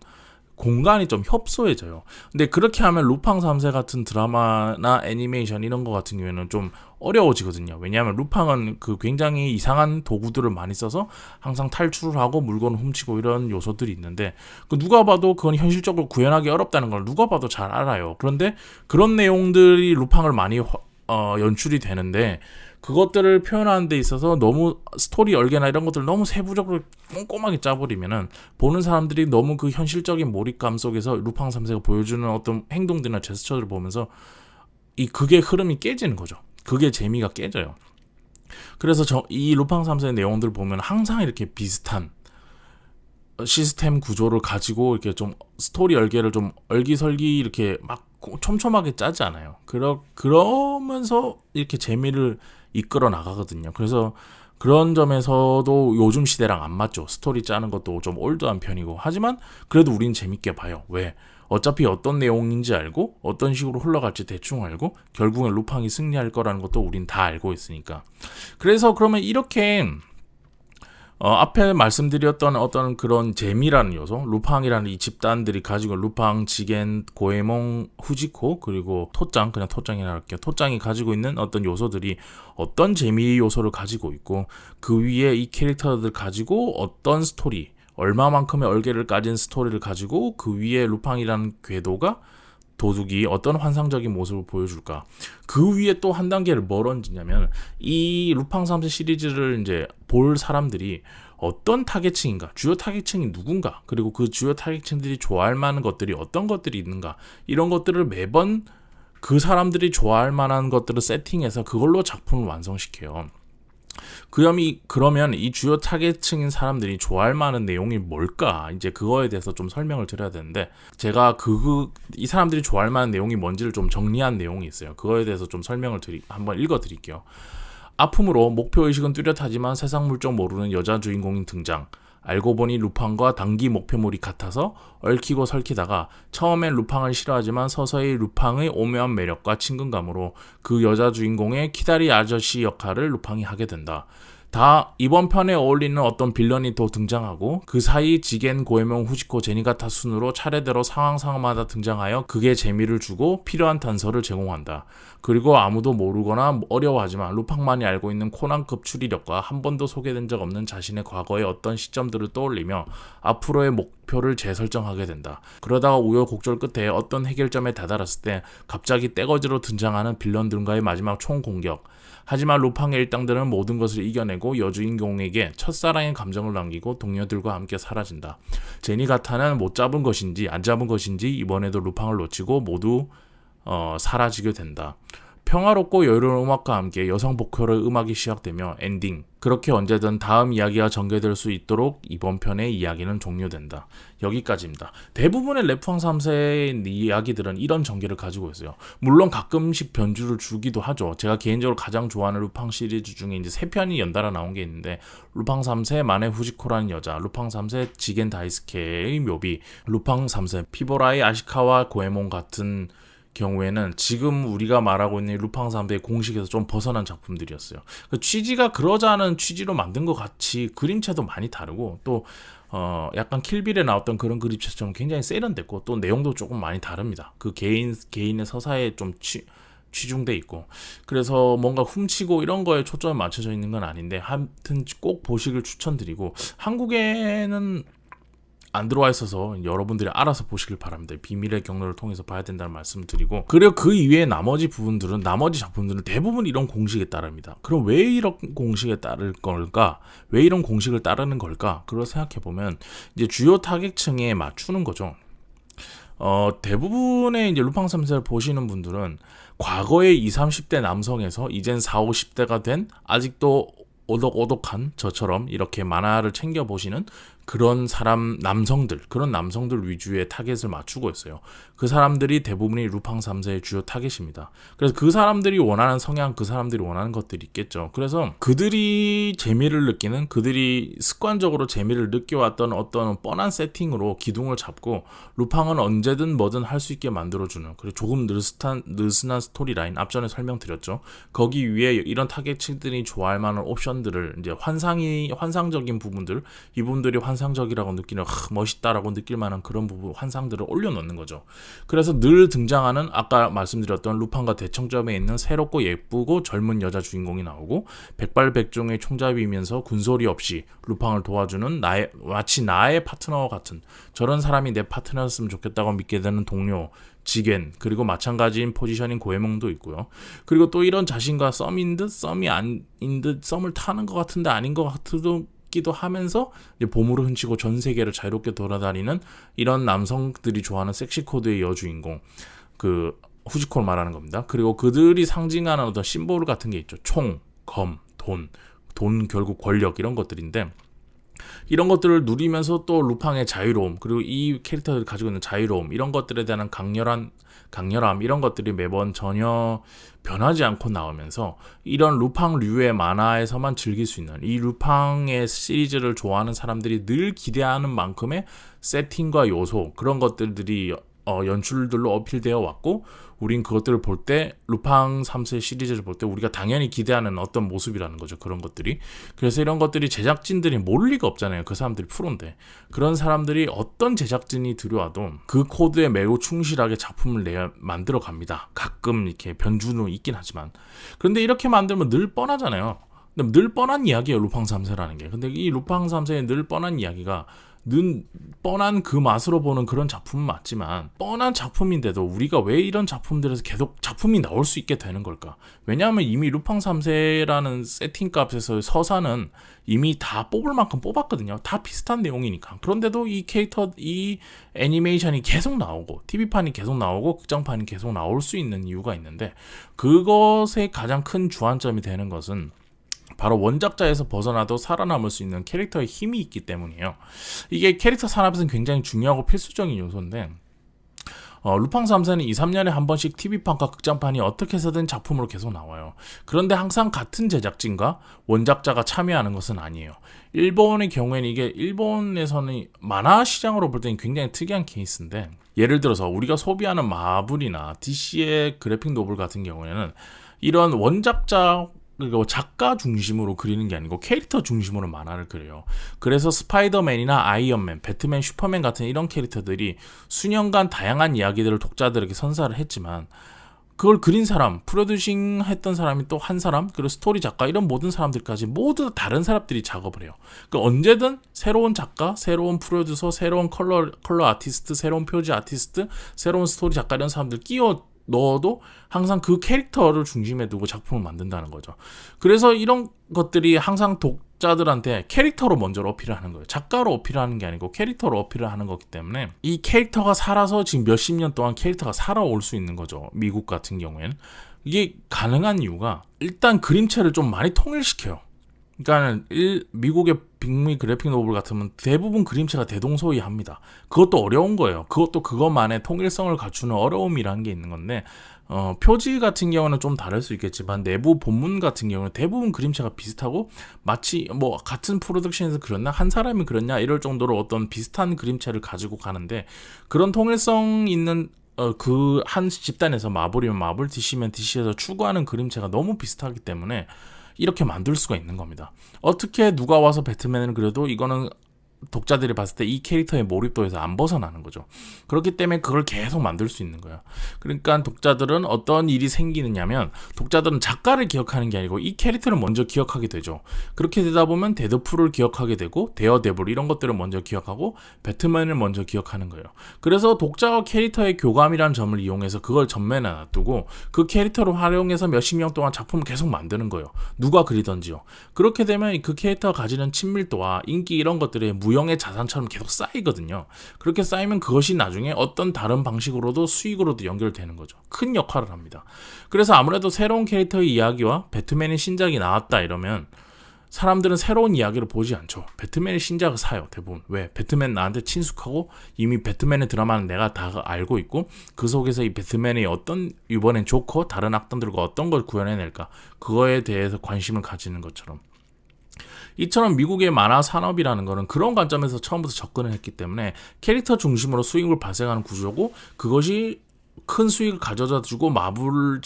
공간이 좀 협소해져요. 근데 그렇게 하면 루팡 3세 같은 드라마나 애니메이션 이런 거 같은 경우에는 좀 어려워지거든요. 왜냐하면 루팡은 그 굉장히 이상한 도구들을 많이 써서 항상 탈출을 하고 물건을 훔치고 이런 요소들이 있는데, 누가 봐도 그건 현실적으로 구현하기 어렵다는 걸 누가 봐도 잘 알아요. 그런데 그런 내용들이 루팡을 많이 연출이 되는데, 그것들을 표현하는 데 있어서 너무 스토리 열개나 이런 것들을 너무 세부적으로 꼼꼼하게 짜버리면은 보는 사람들이 너무 그 현실적인 몰입감 속에서 루팡 3세가 보여주는 어떤 행동들이나 제스처를 보면서 그게 흐름이 깨지는 거죠. 그게 재미가 깨져요. 그래서 이 루팡 3세의 내용들 보면 항상 이렇게 비슷한 시스템 구조를 가지고 이렇게 좀 스토리 열개를 좀 얼기설기 이렇게 막 촘촘하게 짜지 않아요. 그러면서 이렇게 재미를 이끌어 나가거든요. 그래서 그런 점에서도 요즘 시대랑 안 맞죠. 스토리 짜는 것도 좀 올드한 편이고, 하지만 그래도 우린 재밌게 봐요. 왜? 어차피 어떤 내용인지 알고 어떤 식으로 흘러갈지 대충 알고 결국엔 루팡이 승리할 거라는 것도 우린 다 알고 있으니까. 그래서 그러면 이렇게 앞에 말씀드렸던 어떤 그런 재미라는 요소, 루팡이라는 이 집단들이 가지고 루팡, 지겐, 고에몽, 후지코, 그리고 토짱, 그냥 토짱이라 할게요. 토짱이 가지고 있는 어떤 요소들이 어떤 재미 요소를 가지고 있고 그 위에 이 캐릭터들 가지고 어떤 스토리, 얼마만큼의 얼개를 까진 스토리를 가지고 그 위에 루팡이라는 궤도가 도둑이 어떤 환상적인 모습을 보여줄까. 그 위에 또 한 단계를 뭘 얹냐면 이 루팡 3세 시리즈를 이제 볼 사람들이 어떤 타겟층인가, 주요 타겟층이 누군가, 그리고 그 주요 타겟층들이 좋아할 만한 것들이 어떤 것들이 있는가, 이런 것들을 매번 그 사람들이 좋아할 만한 것들을 세팅해서 그걸로 작품을 완성시켜요. 그러면 이 주요 타겟층인 사람들이 좋아할 만한 내용이 뭘까? 이제 그거에 대해서 좀 설명을 드려야 되는데, 제가 이 사람들이 좋아할 만한 내용이 뭔지를 좀 정리한 내용이 있어요. 그거에 대해서 좀 설명을 한번 읽어 드릴게요. 아픔으로 목표의식은 뚜렷하지만 세상 물정 모르는 여자 주인공인 등장. 알고 보니 루팡과 단기 목표물이 같아서 얽히고 설키다가 처음엔 루팡을 싫어하지만 서서히 루팡의 오묘한 매력과 친근감으로 그 여자 주인공의 키다리 아저씨 역할을 루팡이 하게 된다. 다 이번 편에 어울리는 어떤 빌런이 또 등장하고 그 사이 지겐, 고에몽, 후지코, 제니가타 순으로 차례대로 상황마다 등장하여 극에 재미를 주고 필요한 단서를 제공한다. 그리고 아무도 모르거나 어려워하지만 루팡만이 알고 있는 코난급 추리력과 한 번도 소개된 적 없는 자신의 과거의 어떤 시점들을 떠올리며 앞으로의 목표를 재설정하게 된다. 그러다가 우여곡절 끝에 어떤 해결점에 다다랐을 때 갑자기 떼거지로 등장하는 빌런들과의 마지막 총공격. 하지만 루팡의 일당들은 모든 것을 이겨내고 여주인공에게 첫사랑의 감정을 남기고 동료들과 함께 사라진다. 제니가타는 못 잡은 것인지 안 잡은 것인지 이번에도 루팡을 놓치고 모두 사라지게 된다. 평화롭고 여유로운 음악과 함께 여성 보컬의 음악이 시작되며 엔딩. 그렇게 언제든 다음 이야기가 전개될 수 있도록 이번 편의 이야기는 종료된다. 여기까지입니다. 대부분의 래프왕 3세의 이야기들은 이런 전개를 가지고 있어요. 물론 가끔씩 변주를 주기도 하죠. 제가 개인적으로 가장 좋아하는 루팡 시리즈 중에 이제 3편이 연달아 나온 게 있는데, 루팡 3세 마네 후지코라는 여자, 루팡 3세 지겐 다이스케의 묘비, 루팡 3세 피보라의 아시카와 고에몽 같은 경우에는 지금 우리가 말하고 있는 루팡 3세의 공식에서 좀 벗어난 작품들이었어요. 그 취지가 그러자는 취지로 만든 것 같이 그림체도 많이 다르고 또 약간 킬빌에 나왔던 그런 그림체처럼 굉장히 세련됐고 또 내용도 조금 많이 다릅니다. 그 개인의 서사에 좀 치중돼 있고, 그래서 뭔가 훔치고 이런 거에 초점이 맞춰져 있는 건 아닌데 하여튼 꼭 보시길 추천드리고, 한국에는 안 들어와 있어서 여러분들이 알아서 보시길 바랍니다. 비밀의 경로를 통해서 봐야 된다는 말씀을 드리고, 그리고 그 이외의 나머지 작품들은 대부분 이런 공식에 따릅니다. 그럼 왜 이런 공식에 따를 걸까? 왜 이런 공식을 따르는 걸까? 그걸 생각해보면 이제 주요 타겟층에 맞추는 거죠. 대부분의 이제 루팡 3세를 보시는 분들은 과거의 20, 30대 남성에서 이젠 40, 50대가 된 아직도 오독오독한 저처럼 이렇게 만화를 챙겨보시는 그런 남성들 위주의 타겟을 맞추고 있어요. 그 사람들이 대부분이 루팡 3세의 주요 타겟입니다. 그래서 그 사람들이 원하는 성향, 그 사람들이 원하는 것들이 있겠죠. 그래서 그들이 재미를 느끼는, 그들이 습관적으로 재미를 느껴왔던 어떤 뻔한 세팅으로 기둥을 잡고 루팡은 언제든 뭐든 할 수 있게 만들어주는, 그리고 조금 느슨한 스토리라인, 앞전에 설명드렸죠. 거기 위에 이런 타겟층들이 좋아할 만한 옵션들을, 이제 환상적인 부분들, 이분들이 환상적이라고 느끼는, 멋있다라고 느낄 만한 그런 부분, 환상들을 올려놓는 거죠. 그래서 늘 등장하는, 아까 말씀드렸던 루팡과 대청점에 있는 새롭고 예쁘고 젊은 여자 주인공이 나오고, 백발백중의 총잡이면서 군소리 없이 루팡을 도와주는 마치 나의 파트너 같은, 저런 사람이 내 파트너였으면 좋겠다고 믿게 되는 동료 지겐, 그리고 마찬가지인 포지션인 고에몽도 있고요. 그리고 또 이런 자신과 썸인 듯 썸이 아닌 듯, 썸을 타는 것 같은데 아닌 것 같기도 하면서 이제 보물을 훔치고 전 세계를 자유롭게 돌아다니는 이런 남성들이 좋아하는 섹시 코드의 여주인공, 그 후지코를 말하는 겁니다. 그리고 그들이 상징하는 어떤 심볼 같은 게 있죠. 총, 검, 돈 결국 권력, 이런 것들인데, 이런 것들을 누리면서 또 루팡의 자유로움, 그리고 이 캐릭터들이 가지고 있는 자유로움, 이런 것들에 대한 강렬함, 이런 것들이 매번 전혀 변하지 않고 나오면서 이런 루팡류의 만화에서만 즐길 수 있는, 이 루팡의 시리즈를 좋아하는 사람들이 늘 기대하는 만큼의 세팅과 요소, 그런 것들이 연출들로 어필되어 왔고, 우린 그것들을 볼 때, 루팡 3세 시리즈를 볼 때 우리가 당연히 기대하는 어떤 모습이라는 거죠. 그런 것들이. 그래서 이런 것들이 제작진들이 모를 리가 없잖아요. 그 사람들이 프로인데. 그런 사람들이 어떤 제작진이 들여와도 그 코드에 매우 충실하게 작품을 만들어 갑니다. 가끔 이렇게 변주는 있긴 하지만. 그런데 이렇게 만들면 늘 뻔하잖아요. 늘 뻔한 이야기예요. 루팡 3세라는 게. 근데 이 루팡 3세의 늘 뻔한 이야기가 뻔한 그 맛으로 보는 그런 작품은 맞지만, 뻔한 작품인데도 우리가 왜 이런 작품들에서 계속 작품이 나올 수 있게 되는 걸까? 왜냐하면 이미 루팡 3세라는 세팅 값에서 서사는 이미 다 뽑을 만큼 뽑았거든요. 다 비슷한 내용이니까. 그런데도 이 애니메이션이 계속 나오고, TV판이 계속 나오고, 극장판이 계속 나올 수 있는 이유가 있는데, 그것의 가장 큰 주안점이 되는 것은 바로 원작자에서 벗어나도 살아남을 수 있는 캐릭터의 힘이 있기 때문이에요. 이게 캐릭터 산업에서는 굉장히 중요하고 필수적인 요소인데, 루팡 3세는 2, 3년에 한 번씩 TV판과 극장판이 어떻게 해서든 작품으로 계속 나와요. 그런데 항상 같은 제작진과 원작자가 참여하는 것은 아니에요. 일본의 경우에는 이게 일본에서는 만화 시장으로 볼 때는 굉장히 특이한 케이스인데, 예를 들어서 우리가 소비하는 마블이나 DC의 그래픽 노블 같은 경우에는 이런 원작자 그리고 작가 중심으로 그리는 게 아니고 캐릭터 중심으로 만화를 그려요. 그래서 스파이더맨이나 아이언맨, 배트맨, 슈퍼맨 같은 이런 캐릭터들이 수년간 다양한 이야기들을 독자들에게 선사를 했지만, 그걸 그린 사람, 프로듀싱 했던 사람이 또 한 사람, 그리고 스토리 작가, 이런 모든 사람들까지 모두 다른 사람들이 작업을 해요. 그러니까 언제든 새로운 작가, 새로운 프로듀서, 새로운 컬러 아티스트, 새로운 표지 아티스트, 새로운 스토리 작가, 이런 사람들 끼워 넣어도 항상 그 캐릭터를 중심에 두고 작품을 만든다는 거죠. 그래서 이런 것들이 항상 독자들한테 캐릭터로 먼저 어필을 하는 거예요. 작가로 어필을 하는 게 아니고 캐릭터로 어필을 하는 거기 때문에 이 캐릭터가 살아서 지금 몇십 년 동안 캐릭터가 살아올 수 있는 거죠. 미국 같은 경우에는. 이게 가능한 이유가 일단 그림체를 좀 많이 통일시켜요. 그러니까 미국의 빅미 그래픽 노블 같으면 대부분 그림체가 대동소이합니다. 그것도 어려운 거예요. 그것도 그것만의 통일성을 갖추는 어려움이라는 게 있는 건데, 표지 같은 경우는 좀 다를 수 있겠지만 내부 본문 같은 경우는 대부분 그림체가 비슷하고, 마치 뭐 같은 프로덕션에서 그렸나, 한 사람이 그렸냐 이럴 정도로 어떤 비슷한 그림체를 가지고 가는데, 그런 통일성 있는 그 한 집단에서 마블이면 마블, DC면 DC에서 추구하는 그림체가 너무 비슷하기 때문에 이렇게 만들 수가 있는 겁니다. 어떻게 누가 와서 배트맨을 그려도 이거는 독자들이 봤을 때 이 캐릭터의 몰입도에서 안 벗어나는 거죠. 그렇기 때문에 그걸 계속 만들 수 있는 거예요. 그러니까 독자들은 어떤 일이 생기느냐면, 독자들은 작가를 기억하는 게 아니고 이 캐릭터를 먼저 기억하게 되죠. 그렇게 되다 보면 데드풀을 기억하게 되고, 데어데블 이런 것들을 먼저 기억하고, 배트맨을 먼저 기억하는 거예요. 그래서 독자와 캐릭터의 교감이라는 점을 이용해서 그걸 전면에 놔두고 그 캐릭터를 활용해서 몇십 년 동안 작품을 계속 만드는 거예요. 누가 그리던지요. 그렇게 되면 그 캐릭터가 가지는 친밀도와 인기 이런 것들이 무형의 자산처럼 계속 쌓이거든요. 그렇게 쌓이면 그것이 나중에 어떤 다른 방식으로도 수익으로도 연결되는 거죠. 큰 역할을 합니다. 그래서 아무래도 새로운 캐릭터의 이야기와 배트맨의 신작이 나왔다 이러면 사람들은 새로운 이야기를 보지 않죠. 배트맨의 신작을 사요, 대부분. 왜? 배트맨 나한테 친숙하고 이미 배트맨의 드라마는 내가 다 알고 있고, 그 속에서 이 배트맨이 어떤, 이번엔 조커, 다른 악당들과 어떤 걸 구현해낼까, 그거에 대해서 관심을 가지는 것처럼. 이처럼 미국의 만화 산업이라는 거는 그런 관점에서 처음부터 접근을 했기 때문에 캐릭터 중심으로 수익을 발생하는 구조고, 그것이 큰 수익을 가져다 주고 마블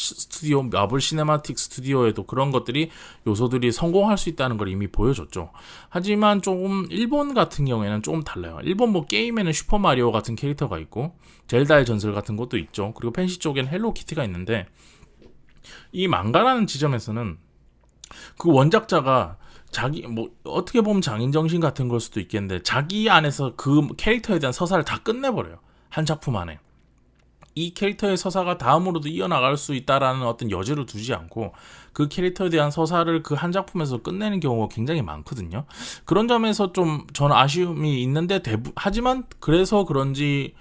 시네마틱 스튜디오에도 그런 것들이, 요소들이 성공할 수 있다는 걸 이미 보여줬죠. 하지만 조금 일본 같은 경우에는 조금 달라요. 일본 뭐 게임에는 슈퍼마리오 같은 캐릭터가 있고, 젤다의 전설 같은 것도 있죠. 그리고 팬시 쪽에는 헬로키티가 있는데, 이 망가라는 지점에서는 그 원작자가 자기 뭐 어떻게 보면 장인정신 같은 걸 수도 있겠는데, 자기 안에서 그 캐릭터에 대한 서사를 다 끝내버려요. 한 작품 안에. 이 캐릭터의 서사가 다음으로도 이어나갈 수 있다라는 어떤 여지를 두지 않고 그 캐릭터에 대한 서사를 그 한 작품에서 끝내는 경우가 굉장히 많거든요. 그런 점에서 좀 저는 아쉬움이 있는데, 하지만 그래서 그런지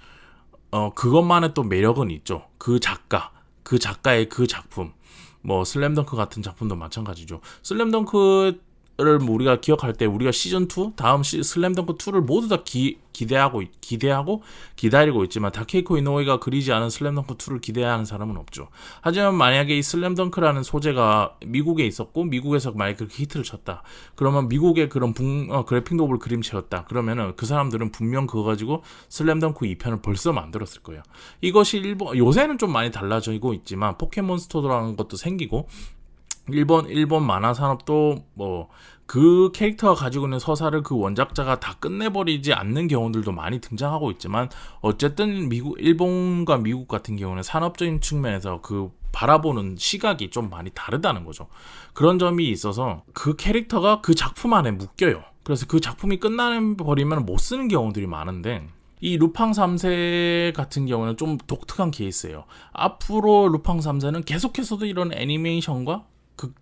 그것만의 또 매력은 있죠. 그 작가의 그 작품. 뭐 슬램덩크 같은 작품도 마찬가지죠. 슬램덩크 우리가 기억할 때 우리가 시즌 2 다음 슬램덩크 2를 모두 다 기대하고 기다리고 있지만 다케이코 이노우에가 그리지 않은 슬램덩크 2를 기대하는 사람은 없죠. 하지만 만약에 이 슬램덩크라는 소재가 미국에 있었고 미국에서 만약에 그렇게 히트를 쳤다. 그러면 미국의 그런 그래픽 노블 그림체였다. 그러면은 그 사람들은 분명 그거 가지고 슬램덩크 2편을 벌써 만들었을 거예요. 이것이 일본 요새는 좀 많이 달라지고 있지만 포켓몬스터라는 것도 생기고 일본 만화 산업도 뭐 그 캐릭터가 가지고 있는 서사를 그 원작자가 다 끝내버리지 않는 경우들도 많이 등장하고 있지만 어쨌든 일본과 미국 같은 경우는 산업적인 측면에서 그 바라보는 시각이 좀 많이 다르다는 거죠. 그런 점이 있어서 그 캐릭터가 그 작품 안에 묶여요. 그래서 그 작품이 끝나버리면 못 쓰는 경우들이 많은데 이 루팡 3세 같은 경우는 좀 독특한 케이스예요. 앞으로 루팡 3세는 계속해서도 이런 애니메이션과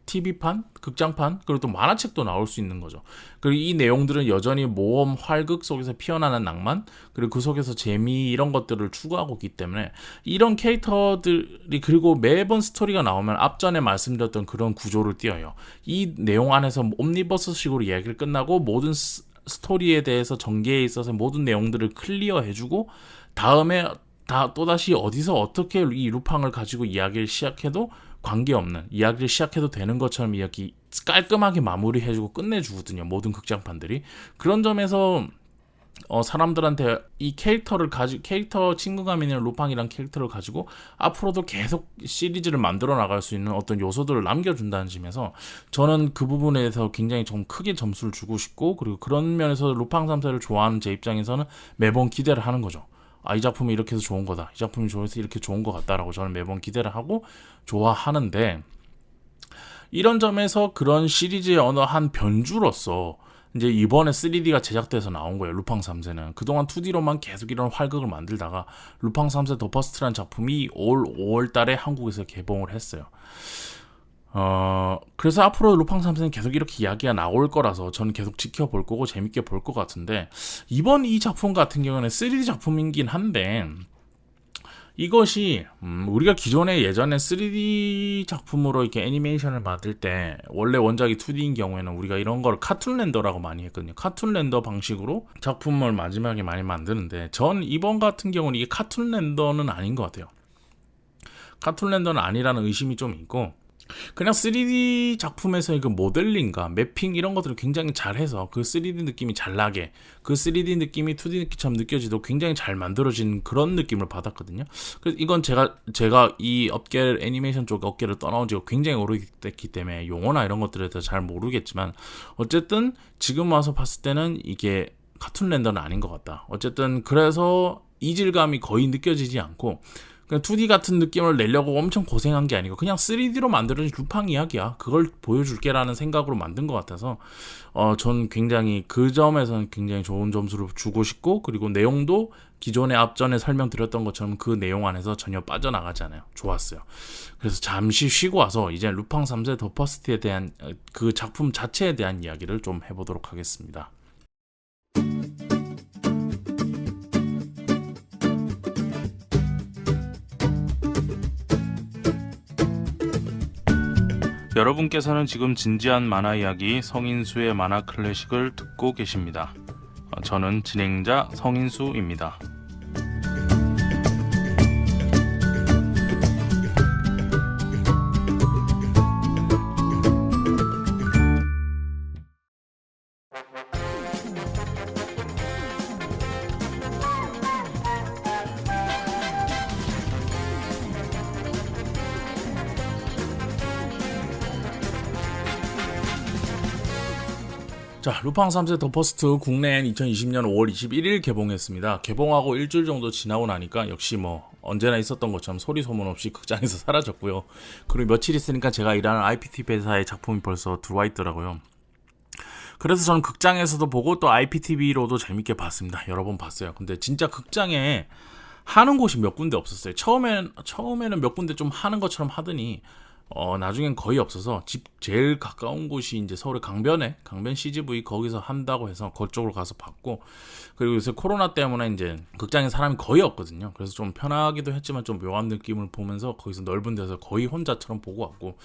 TV판, 극장판, 그리고 또 만화책도 나올 수 있는 거죠. 그리고 이 내용들은 여전히 모험, 활극 속에서 피어나는 낭만, 그리고 그 속에서 재미 이런 것들을 추구하고 있기 때문에 이런 캐릭터들이 그리고 매번 스토리가 나오면 앞전에 말씀드렸던 그런 구조를 띄어요. 이 내용 안에서 옴니버스식으로 이야기를 끝나고 모든 스토리에 대해서 전개에 있어서 모든 내용들을 클리어해주고 다음에 또다시 어디서 어떻게 이 루팡을 가지고 이야기를 시작해도 관계없는 이야기를 시작해도 되는 것처럼 이야기 깔끔하게 마무리해주고 끝내주거든요. 모든 극장판들이. 그런 점에서 사람들한테 이 캐릭터 친근감 있는 루팡이란 캐릭터를 가지고 앞으로도 계속 시리즈를 만들어 나갈 수 있는 어떤 요소들을 남겨준다는 점에서 저는 그 부분에 대해서 굉장히 좀 크게 점수를 주고 싶고 그리고 그런 면에서 루팡 3세를 좋아하는 제 입장에서는 매번 기대를 하는 거죠. 이 작품이 이렇게 해서 좋은 거다. 이 작품이 좋아서 이렇게 좋은 것 같다라고 저는 매번 기대를 하고 좋아하는데 이런 점에서 그런 시리즈의 어느 한 변주로서 이제 이번에 3D가 제작돼서 나온 거예요. 루팡 3세는. 그동안 2D로만 계속 이런 활극을 만들다가 루팡 3세 더 퍼스트라는 작품이 올 5월 달에 한국에서 개봉을 했어요. 그래서 앞으로 루팡 3세는 계속 이렇게 이야기가 나올 거라서 저는 계속 지켜볼 거고 재밌게 볼 것 같은데 이번 이 작품 같은 경우는 3D 작품이긴 한데 이것이 우리가 기존에 예전에 3D 작품으로 이렇게 애니메이션을 만들 때 원래 원작이 2D인 경우에는 우리가 이런 걸 카툰 렌더라고 많이 했거든요. 카툰 렌더 방식으로 작품을 마지막에 많이 만드는데 전 이번 같은 경우는 이게 카툰 렌더는 아닌 것 같아요. 카툰 렌더는 아니라는 의심이 좀 있고 그냥 3D 작품에서의 그 모델링과 매핑 이런 것들을 굉장히 잘해서 그 3D 느낌이 잘 나게 그 3D 느낌이 2D 느낌처럼 느껴지도 굉장히 잘 만들어진 그런 느낌을 받았거든요. 그래서 이건 제가 이 애니메이션 쪽 업계를 떠나온 지가 굉장히 오래됐기 때문에 용어나 이런 것들에 대해서 잘 모르겠지만 어쨌든 지금 와서 봤을 때는 이게 카툰 렌더는 아닌 것 같다. 어쨌든 그래서 이질감이 거의 느껴지지 않고 그냥 2D 같은 느낌을 내려고 엄청 고생한 게 아니고 그냥 3D로 만들어진 루팡 이야기야. 그걸 보여줄게라는 생각으로 만든 것 같아서 전 굉장히 그 점에서는 굉장히 좋은 점수를 주고 싶고 그리고 내용도 기존에 앞전에 설명드렸던 것처럼 그 내용 안에서 전혀 빠져나가지 않아요. 좋았어요. 그래서 잠시 쉬고 와서 이제 루팡 3세 더 퍼스트에 대한 그 작품 자체에 대한 이야기를 좀 해보도록 하겠습니다. 여러분께서는 지금 진지한 만화 이야기 성인수의 만화 클래식을 듣고 계십니다. 저는 진행자 성인수입니다. 자, 루팡 3세 더 퍼스트 국내엔 2020년 5월 21일 개봉했습니다. 개봉하고 일주일 정도 지나고 나니까 역시 뭐 언제나 있었던 것처럼 소리 소문 없이 극장에서 사라졌고요. 그리고 며칠 있으니까 제가 일하는 IPTV 회사의 작품이 벌써 들어와 있더라고요. 그래서 저는 극장에서도 보고 또 IPTV로도 재밌게 봤습니다. 여러 번 봤어요. 근데 진짜 극장에 하는 곳이 몇 군데 없었어요. 처음에는 몇 군데 좀 하는 것처럼 하더니 나중엔 거의 없어서 집 제일 가까운 곳이 이제 서울의 강변 CGV 거기서 한다고 해서 그쪽으로 가서 봤고 그리고 요새 코로나 때문에 이제 극장에 사람이 거의 없거든요. 그래서 좀 편하기도 했지만 좀 묘한 느낌을 보면서 거기서 넓은 데서 거의 혼자처럼 보고 왔고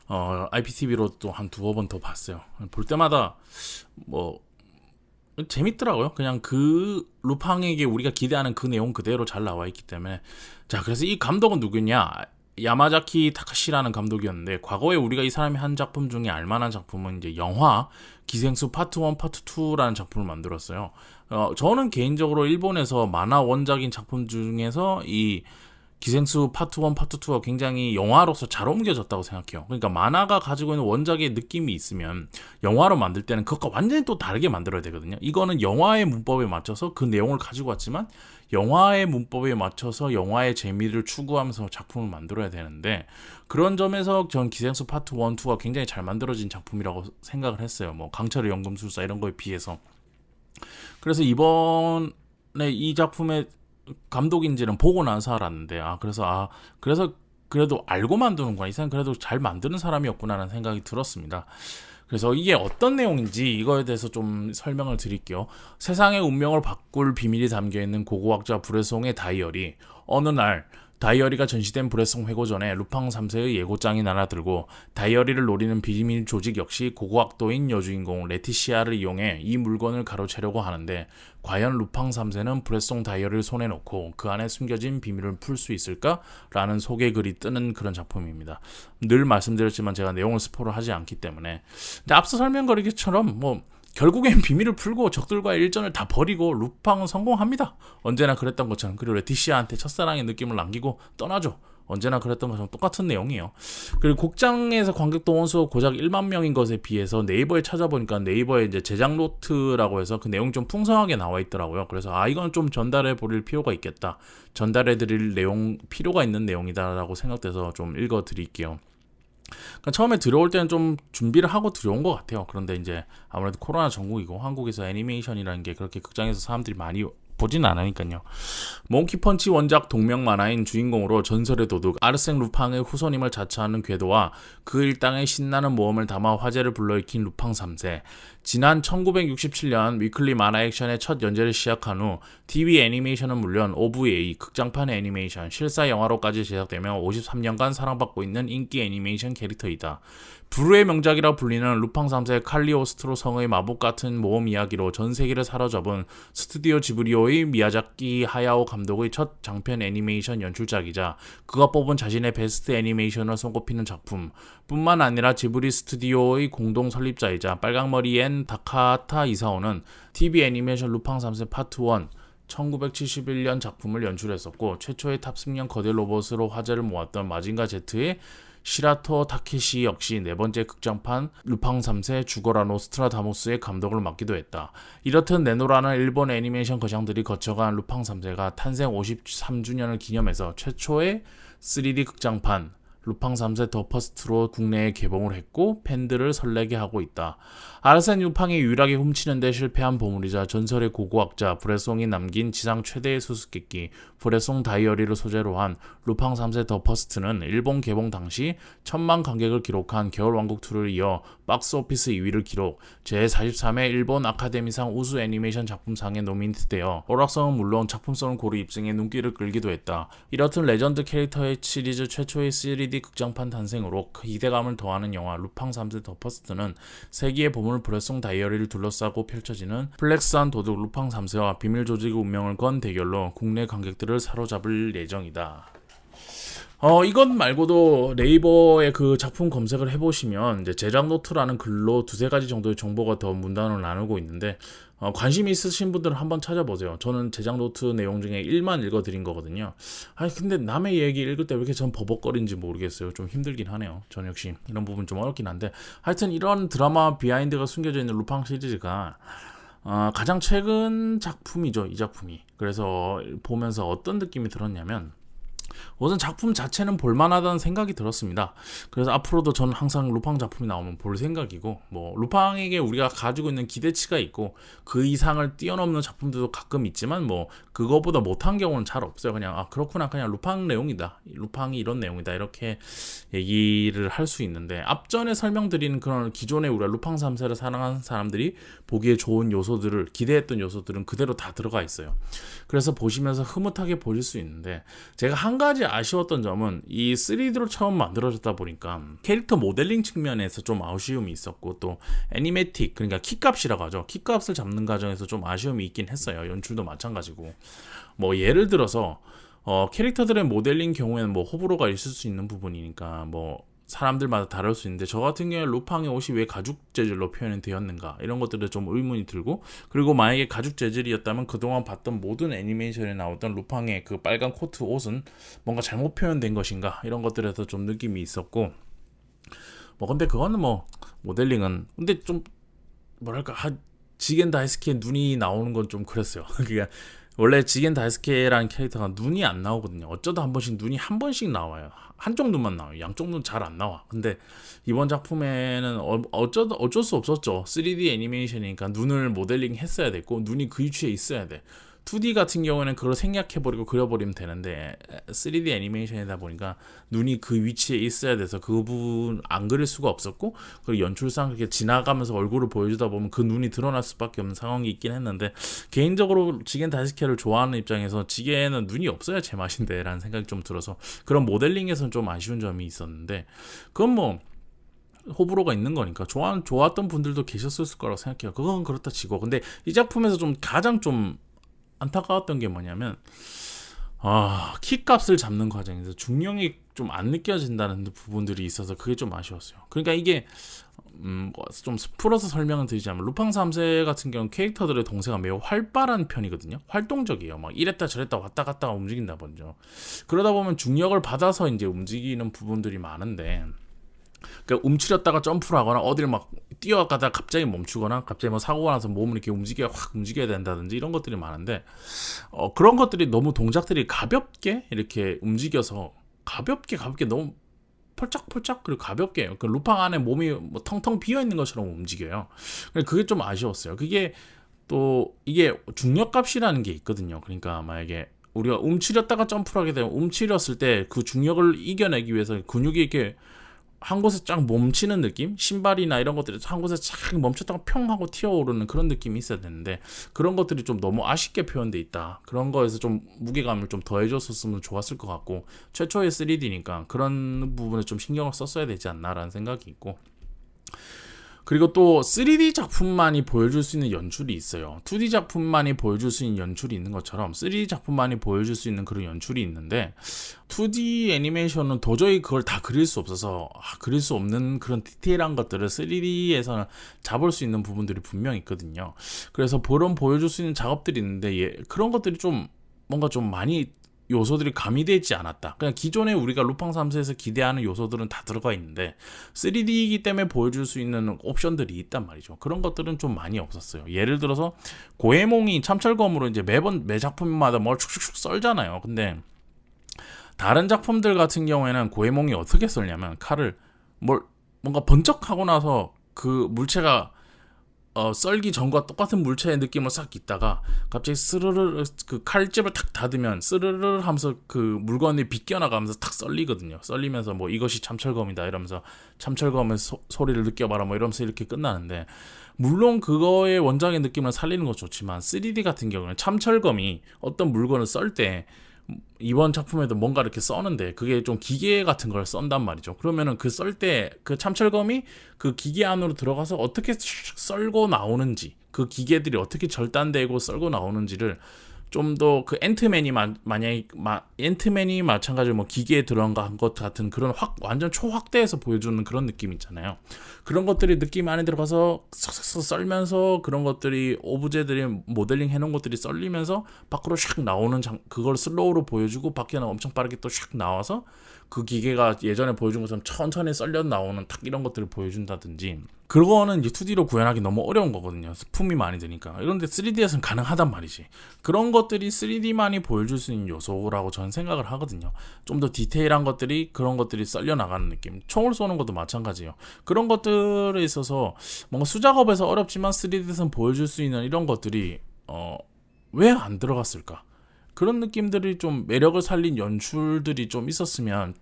IPTV로 또 한 두어 번 더 봤어요. 볼 때마다 뭐 재밌더라고요. 그냥 그 루팡에게 우리가 기대하는 그 내용 그대로 잘 나와 있기 때문에. 자, 그래서 이 감독은 누구냐? 야마자키 타카시라는 감독이었는데, 과거에 우리가 이 사람이 한 작품 중에 알만한 작품은 이제 영화 기생수 파트 1, 파트 2라는 작품을 만들었어요. 저는 개인적으로 일본에서 만화 원작인 작품 중에서 이 기생수 파트 1, 파트 2가 굉장히 영화로서 잘 옮겨졌다고 생각해요. 그러니까 만화가 가지고 있는 원작의 느낌이 있으면 영화로 만들 때는 그것과 완전히 또 다르게 만들어야 되거든요. 이거는 영화의 문법에 맞춰서 그 내용을 가지고 왔지만 영화의 문법에 맞춰서 영화의 재미를 추구하면서 작품을 만들어야 되는데, 그런 점에서 전 기생수 파트 1, 2가 굉장히 잘 만들어진 작품이라고 생각을 했어요. 뭐 강철의 연금술사 이런 거에 비해서. 그래서 이번에 이 작품의 감독인지는 보고 나서 알았는데, 그래서 그래도 알고 만드는구나, 이 사람 그래도 잘 만드는 사람이었구나라는 생각이 들었습니다. 그래서 이게 어떤 내용인지 이거에 대해서 좀 설명을 드릴게요. 세상의 운명을 바꿀 비밀이 담겨있는 고고학자 브레송의 다이어리. 어느 날 다이어리가 전시된 브레송 회고 전에 루팡 3세의 예고장이 날아들고, 다이어리를 노리는 비밀 조직 역시 고고학도인 여주인공 레티시아를 이용해 이 물건을 가로채려고 하는데, 과연 루팡 3세는 브레송 다이어리를 손에 넣고 그 안에 숨겨진 비밀을 풀 수 있을까? 라는 소개글이 뜨는 그런 작품입니다. 늘 말씀드렸지만 제가 내용을 스포를 하지 않기 때문에. 근데 앞서 설명드린 것처럼 결국엔 비밀을 풀고 적들과의 일전을 다 버리고 루팡은 성공합니다. 언제나 그랬던 것처럼. 그리고 레티시아한테 첫사랑의 느낌을 남기고 떠나죠. 언제나 그랬던 것처럼 똑같은 내용이에요. 그리고 곡장에서 관객 동원 수 고작 1만 명인 것에 비해서 네이버에 찾아보니까 네이버에 이제 제작 노트라고 해서 그 내용이 좀 풍성하게 나와 있더라고요. 그래서 이건 좀 전달해 버릴 필요가 있겠다, 전달해 드릴 내용, 필요가 있는 내용이다라고 생각돼서 좀 읽어 드릴게요. 그러니까 처음에 들어올 때는 좀 준비를 하고 들어온 것 같아요. 그런데 이제 아무래도 코로나 전국이고 한국에서 애니메이션이라는 게 그렇게 극장에서 사람들이 많이 보진 않으니까요. 몽키펀치 원작 동명 만화인 주인공으로 전설의 도둑 아르생 루팡의 후손임을 자처하는 궤도와 그 일당의 신나는 모험을 담아 화제를 불러일으킨 루팡 3세. 지난 1967년 위클리 만화 액션의 첫 연재를 시작한 후 TV 애니메이션은 물론 OVA, 극장판 애니메이션, 실사 영화로까지 제작되며 53년간 사랑받고 있는 인기 애니메이션 캐릭터이다. 불후의 명작이라 불리는 루팡 3세 칼리오스트로 성의 마법 같은 모험 이야기로 전 세계를 사로잡은 스튜디오 지브리오의 미야자키 하야오 감독의 첫 장편 애니메이션 연출작이자 그가 뽑은 자신의 베스트 애니메이션을 손꼽히는 작품 뿐만 아니라 지브리 스튜디오의 공동 설립자이자 빨강머리 앤 다카타 이사오는 TV 애니메이션 루팡 3세 파트 1 1971년 작품을 연출했었고, 최초의 탑승형 거대 로봇으로 화제를 모았던 마징가 Z의 시라토 타케시 역시 네 번째 극장판 루팡 3세 죽어라 노스트라다무스의 감독을 맡기도 했다. 이렇듯 내노라는 일본 애니메이션 거장들이 거쳐간 루팡 3세가 탄생 53주년을 기념해서 최초의 3D 극장판 루팡 3세 더 퍼스트로 국내에 개봉을 했고 팬들을 설레게 하고 있다. 아르센 루팡이 유일하게 훔치는 데 실패한 보물이자 전설의 고고학자 브레송이 남긴 지상 최대의 수수께끼 브레송 다이어리를 소재로 한 루팡 3세 더 퍼스트는 일본 개봉 당시 1000만 관객을 기록한 겨울왕국2를 이어 박스오피스 2위를 기록, 제43회 일본 아카데미상 우수 애니메이션 작품상에 노미네이트되어 오락성은 물론 작품성을 고루 입증해 눈길을 끌기도 했다. 이렇듯 레전드 캐릭터의 시리즈 최초의 3D 극장판 탄생으로 기대감을 더하는 영화 루팡 3세 더 퍼스트는 세기의 보물 브레송 다이어리를 둘러싸고 펼쳐지는 플렉스한 도둑 루팡 3세와 비밀 조직의 운명을 건 대결로 국내 관객들을 사로잡을 예정이다. 이것 말고도 네이버에 그 작품 검색을 해보시면 이제 제작 노트라는 글로 두세 가지 정도의 정보가 더 문단을 나누고 있는데, 관심 있으신 분들은 한번 찾아보세요. 저는 제작 노트 내용 중에 1만 읽어드린 거거든요. 근데 남의 얘기 읽을 때 왜 이렇게 전 버벅거리는지 모르겠어요. 좀 힘들긴 하네요. 저는 역시 이런 부분 좀 어렵긴 한데, 하여튼 이런 드라마 비하인드가 숨겨져 있는 루팡 시리즈가 가장 최근 작품이죠, 이 작품이. 그래서 보면서 어떤 느낌이 들었냐면, 우선 작품 자체는 볼만하다는 생각이 들었습니다. 그래서 앞으로도 저는 항상 루팡 작품이 나오면 볼 생각이고, 루팡에게 우리가 가지고 있는 기대치가 있고 그 이상을 뛰어넘는 작품들도 가끔 있지만 그거보다 못한 경우는 잘 없어요. 그냥 그렇구나, 그냥 루팡 내용이다, 루팡이 이런 내용이다, 이렇게 얘기를 할 수 있는데, 앞전에 설명드린 그런 기존에 우리가 루팡 3세를 사랑하는 사람들이 보기에 좋은 요소들을, 기대했던 요소들은 그대로 다 들어가 있어요. 그래서 보시면서 흐뭇하게 보실 수 있는데, 제가 한 한 가지 아쉬웠던 점은 이 3D로 처음 만들어졌다 보니까 캐릭터 모델링 측면에서 좀 아쉬움이 있었고, 또 애니메틱, 그러니까 키값이라고 하죠. 키값을 잡는 과정에서 좀 아쉬움이 있긴 했어요. 연출도 마찬가지고. 뭐 예를 들어서 캐릭터들의 모델링 경우에는 뭐 호불호가 있을 수 있는 부분이니까 뭐 사람들마다 다를 수 있는데, 저 같은 경우에 루팡의 옷이 왜 가죽 재질로 표현이 되었는가, 이런 것들에 좀 의문이 들고, 그리고 만약에 가죽 재질이었다면 그동안 봤던 모든 애니메이션에 나왔던 루팡의 그 빨간 코트 옷은 뭔가 잘못 표현된 것인가, 이런 것들에서 좀 느낌이 있었고, 뭐 근데 그거는 뭐 모델링은 근데 좀 뭐랄까 지겐 다이스키의 눈이 나오는 건 좀 그랬어요. 그러니까 원래 지겐 다이스케라는 캐릭터가 눈이 안 나오거든요. 어쩌다 한 번씩 눈이 한 번씩 나와요. 한쪽 눈만 나와요. 양쪽 눈 잘 안 나와. 근데 이번 작품에는 어쩔 수 없었죠. 3D 애니메이션이니까 눈을 모델링 했어야 됐고, 눈이 그 위치에 있어야 돼. 2D 같은 경우에는 그걸 생략해버리고 그려버리면 되는데, 3D 애니메이션이다 보니까 눈이 그 위치에 있어야 돼서 그 부분 안 그릴 수가 없었고, 그리고 연출상 그렇게 지나가면서 얼굴을 보여주다 보면 그 눈이 드러날 수밖에 없는 상황이 있긴 했는데, 개인적으로 지겐 다이스케를 좋아하는 입장에서 지겐은 눈이 없어야 제맛인데 라는 생각이 좀 들어서 그런 모델링에서는 좀 아쉬운 점이 있었는데, 그건 뭐 호불호가 있는 거니까 좋았던 분들도 계셨을 거라고 생각해요. 그건 그렇다 치고, 근데 이 작품에서 좀 가장 좀 안타까웠던 게 뭐냐면, 키값을 잡는 과정에서 중량이 좀 안 느껴진다는 부분들이 있어서 그게 좀 아쉬웠어요. 그러니까 이게 좀 풀어서 설명을 드리자면, 루팡 3세 같은 경우는 캐릭터들의 동세가 매우 활발한 편이거든요. 활동적이에요. 막 이랬다 저랬다 왔다 갔다 움직인다 먼저. 그러다 보면 중력을 받아서 이제 움직이는 부분들이 많은데, 그러니까 움츠렸다가 점프를 하거나 어디를 막 뛰어가다가 갑자기 멈추거나 갑자기 뭐 사고가 나서 몸을 이렇게 확 움직여야 된다든지 이런 것들이 많은데, 그런 것들이 너무 동작들이 가볍게 이렇게 움직여서 가볍게 너무 펄짝펄짝, 그리고 가볍게 그 루팡 안에 몸이 뭐 텅텅 비어 있는 것처럼 움직여요. 그게 좀 아쉬웠어요. 그게 또 이게 중력값이라는 게 있거든요. 그러니까 만약에 우리가 움츠렸다가 점프를 하게 되면, 움츠렸을 때 그 중력을 이겨내기 위해서 근육이 이렇게 한 곳에 쫙 멈추는 느낌? 신발이나 이런 것들이 한 곳에 쫙 멈췄다가 평 하고 튀어오르는 그런 느낌이 있어야 되는데, 그런 것들이 좀 너무 아쉽게 표현돼 있다. 그런 거에서 좀 무게감을 좀 더해줬었으면 좋았을 것 같고, 최초의 3D니까 그런 부분에 좀 신경을 썼어야 되지 않나라는 생각이 있고, 그리고 또 3D 작품만이 보여줄 수 있는 연출이 있어요. 2D 작품만이 보여줄 수 있는 연출이 있는 것처럼 3D 작품만이 보여줄 수 있는 그런 연출이 있는데, 2D 애니메이션은 도저히 그걸 다 그릴 수 없어서 그릴 수 없는 그런 디테일한 것들을 3D에서는 잡을 수 있는 부분들이 분명히 있거든요. 그래서 그런 보여줄 수 있는 작업들이 있는데, 그런 것들이 좀 뭔가 좀 많이 요소들이 가미되지 않았다. 그냥 기존에 우리가 루팡 3세에서 기대하는 요소들은 다 들어가 있는데 3D이기 때문에 보여줄 수 있는 옵션들이 있단 말이죠. 그런 것들은 좀 많이 없었어요. 예를 들어서 고해몽이 참철검으로 이제 매 작품마다 뭘 축축축 썰잖아요. 근데 다른 작품들 같은 경우에는 고해몽이 어떻게 썰냐면, 칼을 뭔가 번쩍하고 나서 그 물체가 썰기 전과 똑같은 물체의 느낌을 싹 있다가 갑자기 스르르 그 칼집을 탁 닫으면 스르르 하면서 그 물건이 비껴나가면서 탁 썰리거든요. 썰리면서 뭐 이것이 참철검이다 이러면서 참철검의 소리를 느껴봐라 뭐 이러면서 이렇게 끝나는데, 물론 그거의 원작의 느낌을 살리는 건 좋지만 3D 같은 경우는 참철검이 어떤 물건을 썰 때, 이번 작품에도 뭔가 이렇게 써는데 그게 좀 기계 같은 걸 썬단 말이죠. 그러면은 그 썰 때 그 참철검이 그 기계 안으로 들어가서 어떻게 썰고 나오는지, 그 기계들이 어떻게 절단되고 썰고 나오는지를 좀 더 그 앤트맨이 만약에 앤트맨이 마찬가지로 뭐 기계에 들어간 것 같은 그런 완전 초확대해서 보여주는 그런 느낌 있잖아요. 그런 것들이 느낌 안에 들어가서 싹싹 썰면서, 그런 것들이 오브제들이 모델링 해놓은 것들이 썰리면서 밖으로 샥 나오는 그걸 슬로우로 보여주고 밖에는 엄청 빠르게 또 샥 나와서 그 기계가 예전에 보여준 것처럼 천천히 썰려 나오는 탁 이런 것들을 보여준다든지, 그거는 이제 2D로 구현하기 너무 어려운 거거든요. 품이 많이 드니까. 그런데 3D에서는 가능하단 말이지. 그런 것들이 3D만이 보여줄 수 있는 요소라고 저는 생각을 하거든요. 좀 더 디테일한 것들이, 그런 것들이 썰려 나가는 느낌. 총을 쏘는 것도 마찬가지예요. 그런 것들에 있어서 뭔가 수작업에서 어렵지만 3D에서는 보여줄 수 있는 이런 것들이 왜 안 들어갔을까? 그런 느낌들이 좀 매력을 살린 연출들이 좀 있었으면,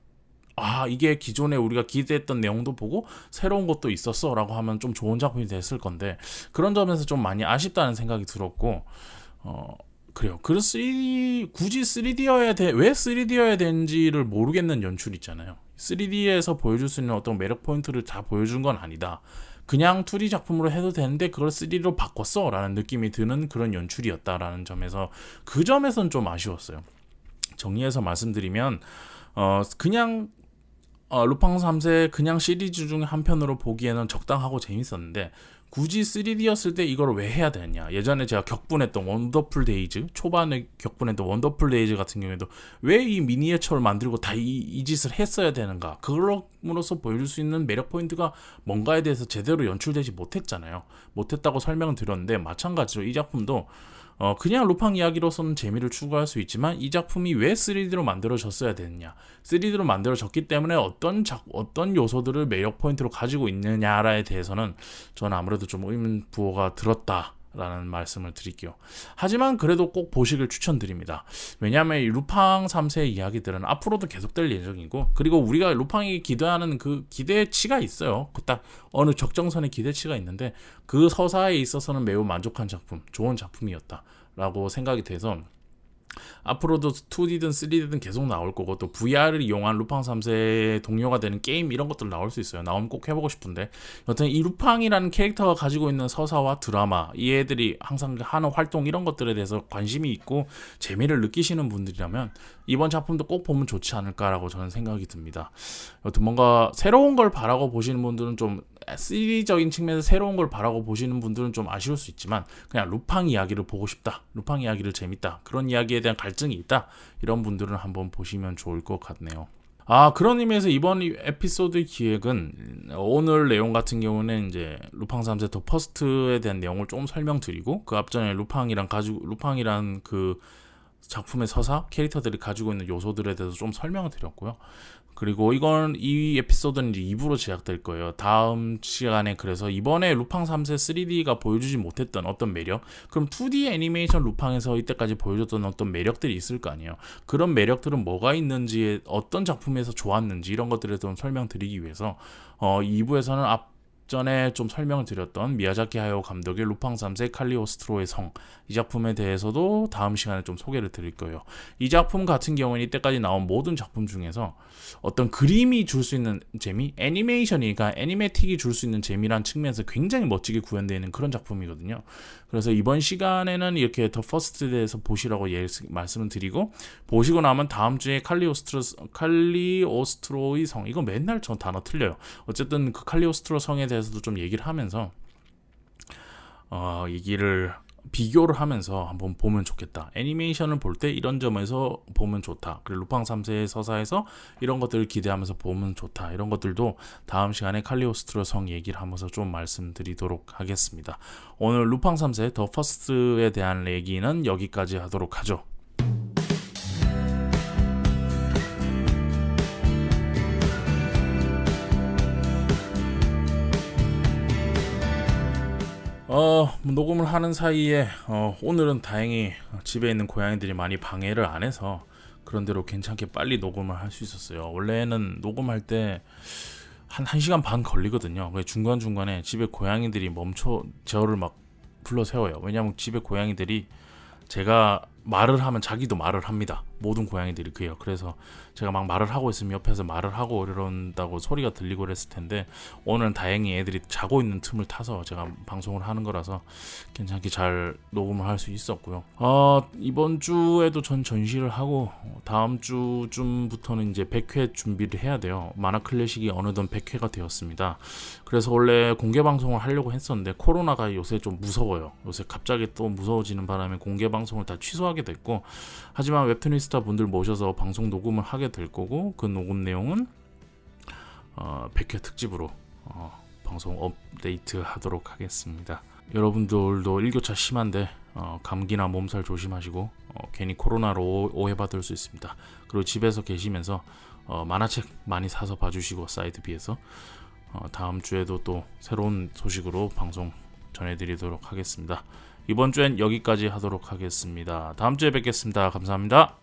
이게 기존에 우리가 기대했던 내용도 보고 새로운 것도 있었어 라고 하면 좀 좋은 작품이 됐을 건데, 그런 점에서 좀 많이 아쉽다는 생각이 들었고, 그래요. 그 3D 굳이 3D여야 돼. 왜 3D여야 되는지를 모르겠는 연출 있잖아요. 3D에서 보여줄 수 있는 어떤 매력 포인트를 다 보여준 건 아니다. 그냥 2D 작품으로 해도 되는데 그걸 3D로 바꿨어 라는 느낌이 드는 그런 연출이었다라는 점에서 그 점에서는 좀 아쉬웠어요. 정리해서 말씀드리면 그냥 루팡 3세 그냥 시리즈 중 한 편으로 보기에는 적당하고 재밌었는데 굳이 3D였을 때 이걸 왜 해야 되냐. 예전에 제가 격분했던 원더풀 데이즈, 초반에 격분했던 원더풀 데이즈 같은 경우에도 왜 이 미니어처를 만들고 다 이 짓을 했어야 되는가. 그걸로서 보여줄 수 있는 매력 포인트가 뭔가에 대해서 제대로 연출되지 못했잖아요. 못했다고 설명을 드렸는데 마찬가지로 이 작품도 그냥 루팡 이야기로서는 재미를 추구할 수 있지만 이 작품이 왜 3D로 만들어졌어야 되느냐. 3D로 만들어졌기 때문에 어떤 요소들을 매력 포인트로 가지고 있느냐에 대해서는 저는 아무래도 좀 의문 부호가 들었다라는 말씀을 드릴게요. 하지만 그래도 꼭 보시길 추천드립니다. 왜냐하면 이 루팡 3세의 이야기들은 앞으로도 계속될 예정이고, 그리고 우리가 루팡이 기대하는 그 기대치가 있어요. 그 딱 어느 적정선의 기대치가 있는데 그 서사에 있어서는 매우 만족한 작품, 좋은 작품이었다라고 생각이 돼서 앞으로도 2D든 3D든 계속 나올 거고, 또 VR을 이용한 루팡 3세의 동료가 되는 게임 이런 것들 나올 수 있어요. 나오면 꼭 해보고 싶은데, 여튼 이 루팡이라는 캐릭터가 가지고 있는 서사와 드라마, 이 애들이 항상 하는 활동 이런 것들에 대해서 관심이 있고 재미를 느끼시는 분들이라면 이번 작품도 꼭 보면 좋지 않을까라고 저는 생각이 듭니다. 여튼 뭔가 새로운 걸 바라고 보시는 분들은 좀 3D적인 측면에서 새로운 걸 바라고 보시는 분들은 좀 아쉬울 수 있지만, 그냥 루팡 이야기를 보고 싶다, 루팡 이야기를 재밌다, 그런 이야기에 대한 갈증이 있다, 이런 분들은 한번 보시면 좋을 것 같네요. 그런 의미에서 이번 에피소드의 기획은 오늘 내용 같은 경우는 이제 루팡 3세 더 퍼스트에 대한 내용을 좀 설명드리고, 그 앞전에 루팡이란 그 작품의 서사, 캐릭터들이 가지고 있는 요소들에 대해서 좀 설명을 드렸고요. 그리고 이 에피소드는 이제 2부로 제작될 거예요. 다음 시간에. 그래서 이번에 루팡 3세 3D가 보여주지 못했던 어떤 매력, 그럼 2D 애니메이션 루팡에서 이때까지 보여줬던 어떤 매력들이 있을 거 아니에요. 그런 매력들은 뭐가 있는지, 어떤 작품에서 좋았는지, 이런 것들에 좀 설명드리기 위해서 2부에서는 전에 좀 설명을 드렸던 미야자키 하야오 감독의 루팡 3세 칼리오스트로의 성, 이 작품에 대해서도 다음 시간에 좀 소개를 드릴 거예요. 이 작품 같은 경우는 이때까지 나온 모든 작품 중에서 어떤 그림이 줄 수 있는 재미, 애니메이션이니까 애니메틱이 줄 수 있는 재미란 측면에서 굉장히 멋지게 구현되어 있는 그런 작품이거든요. 그래서 이번 시간에는 이렇게 더 퍼스트에 대해서 보시라고 말씀을 드리고, 보시고 나면 다음 주에 칼리오스트로의 성, 이거 맨날 저 단어 틀려요. 어쨌든 그 칼리오스트로 성에 대해서도 좀 얘기를 하면서 비교를 하면서 한번 보면 좋겠다. 애니메이션을 볼 때 이런 점에서 보면 좋다. 그리고 루팡 3세의 서사에서 이런 것들을 기대하면서 보면 좋다. 이런 것들도 다음 시간에 칼리오스트로 성 얘기를 하면서 좀 말씀드리도록 하겠습니다. 오늘 루팡 3세 더 퍼스트에 대한 얘기는 여기까지 하도록 하죠. 녹음을 하는 사이에 오늘은 다행히 집에 있는 고양이들이 많이 방해를 안 해서 그런대로 괜찮게 빨리 녹음을 할 수 있었어요. 원래는 녹음할 때 한 1시간 반 걸리거든요. 중간중간에 집에 고양이들이 저를 막 불러 세워요. 왜냐하면 집에 고양이들이 제가 말을 하면 자기도 말을 합니다. 모든 고양이들이 그래요. 그래서 제가 막 말을 하고 있으면 옆에서 말을 하고 이런다고 소리가 들리고 그랬을 텐데, 오늘은 다행히 애들이 자고 있는 틈을 타서 제가 방송을 하는 거라서 괜찮게 잘 녹음을 할 수 있었고요. 이번 주에도 전 전시를 하고 다음 주쯤부터는 이제 100회 준비를 해야 돼요. 만화 클래식이 어느덧 100회가 되었습니다. 그래서 원래 공개 방송을 하려고 했었는데 코로나가 요새 좀 무서워요. 요새 갑자기 또 무서워지는 바람에 공개 방송을 다 취소하게 됐고, 하지만 웹툰이스타 분들 모셔서 방송 녹음을 하게 될 거고, 그 녹음 내용은 100회 특집으로 방송 업데이트 하도록 하겠습니다. 여러분들도 일교차 심한데 감기나 몸살 조심하시고, 괜히 코로나로 오해받을 수 있습니다. 그리고 집에서 계시면서 만화책 많이 사서 봐주시고, 사이드 B에서 다음 주에도 또 새로운 소식으로 방송 전해드리도록 하겠습니다. 이번 주엔 여기까지 하도록 하겠습니다. 다음 주에 뵙겠습니다. 감사합니다.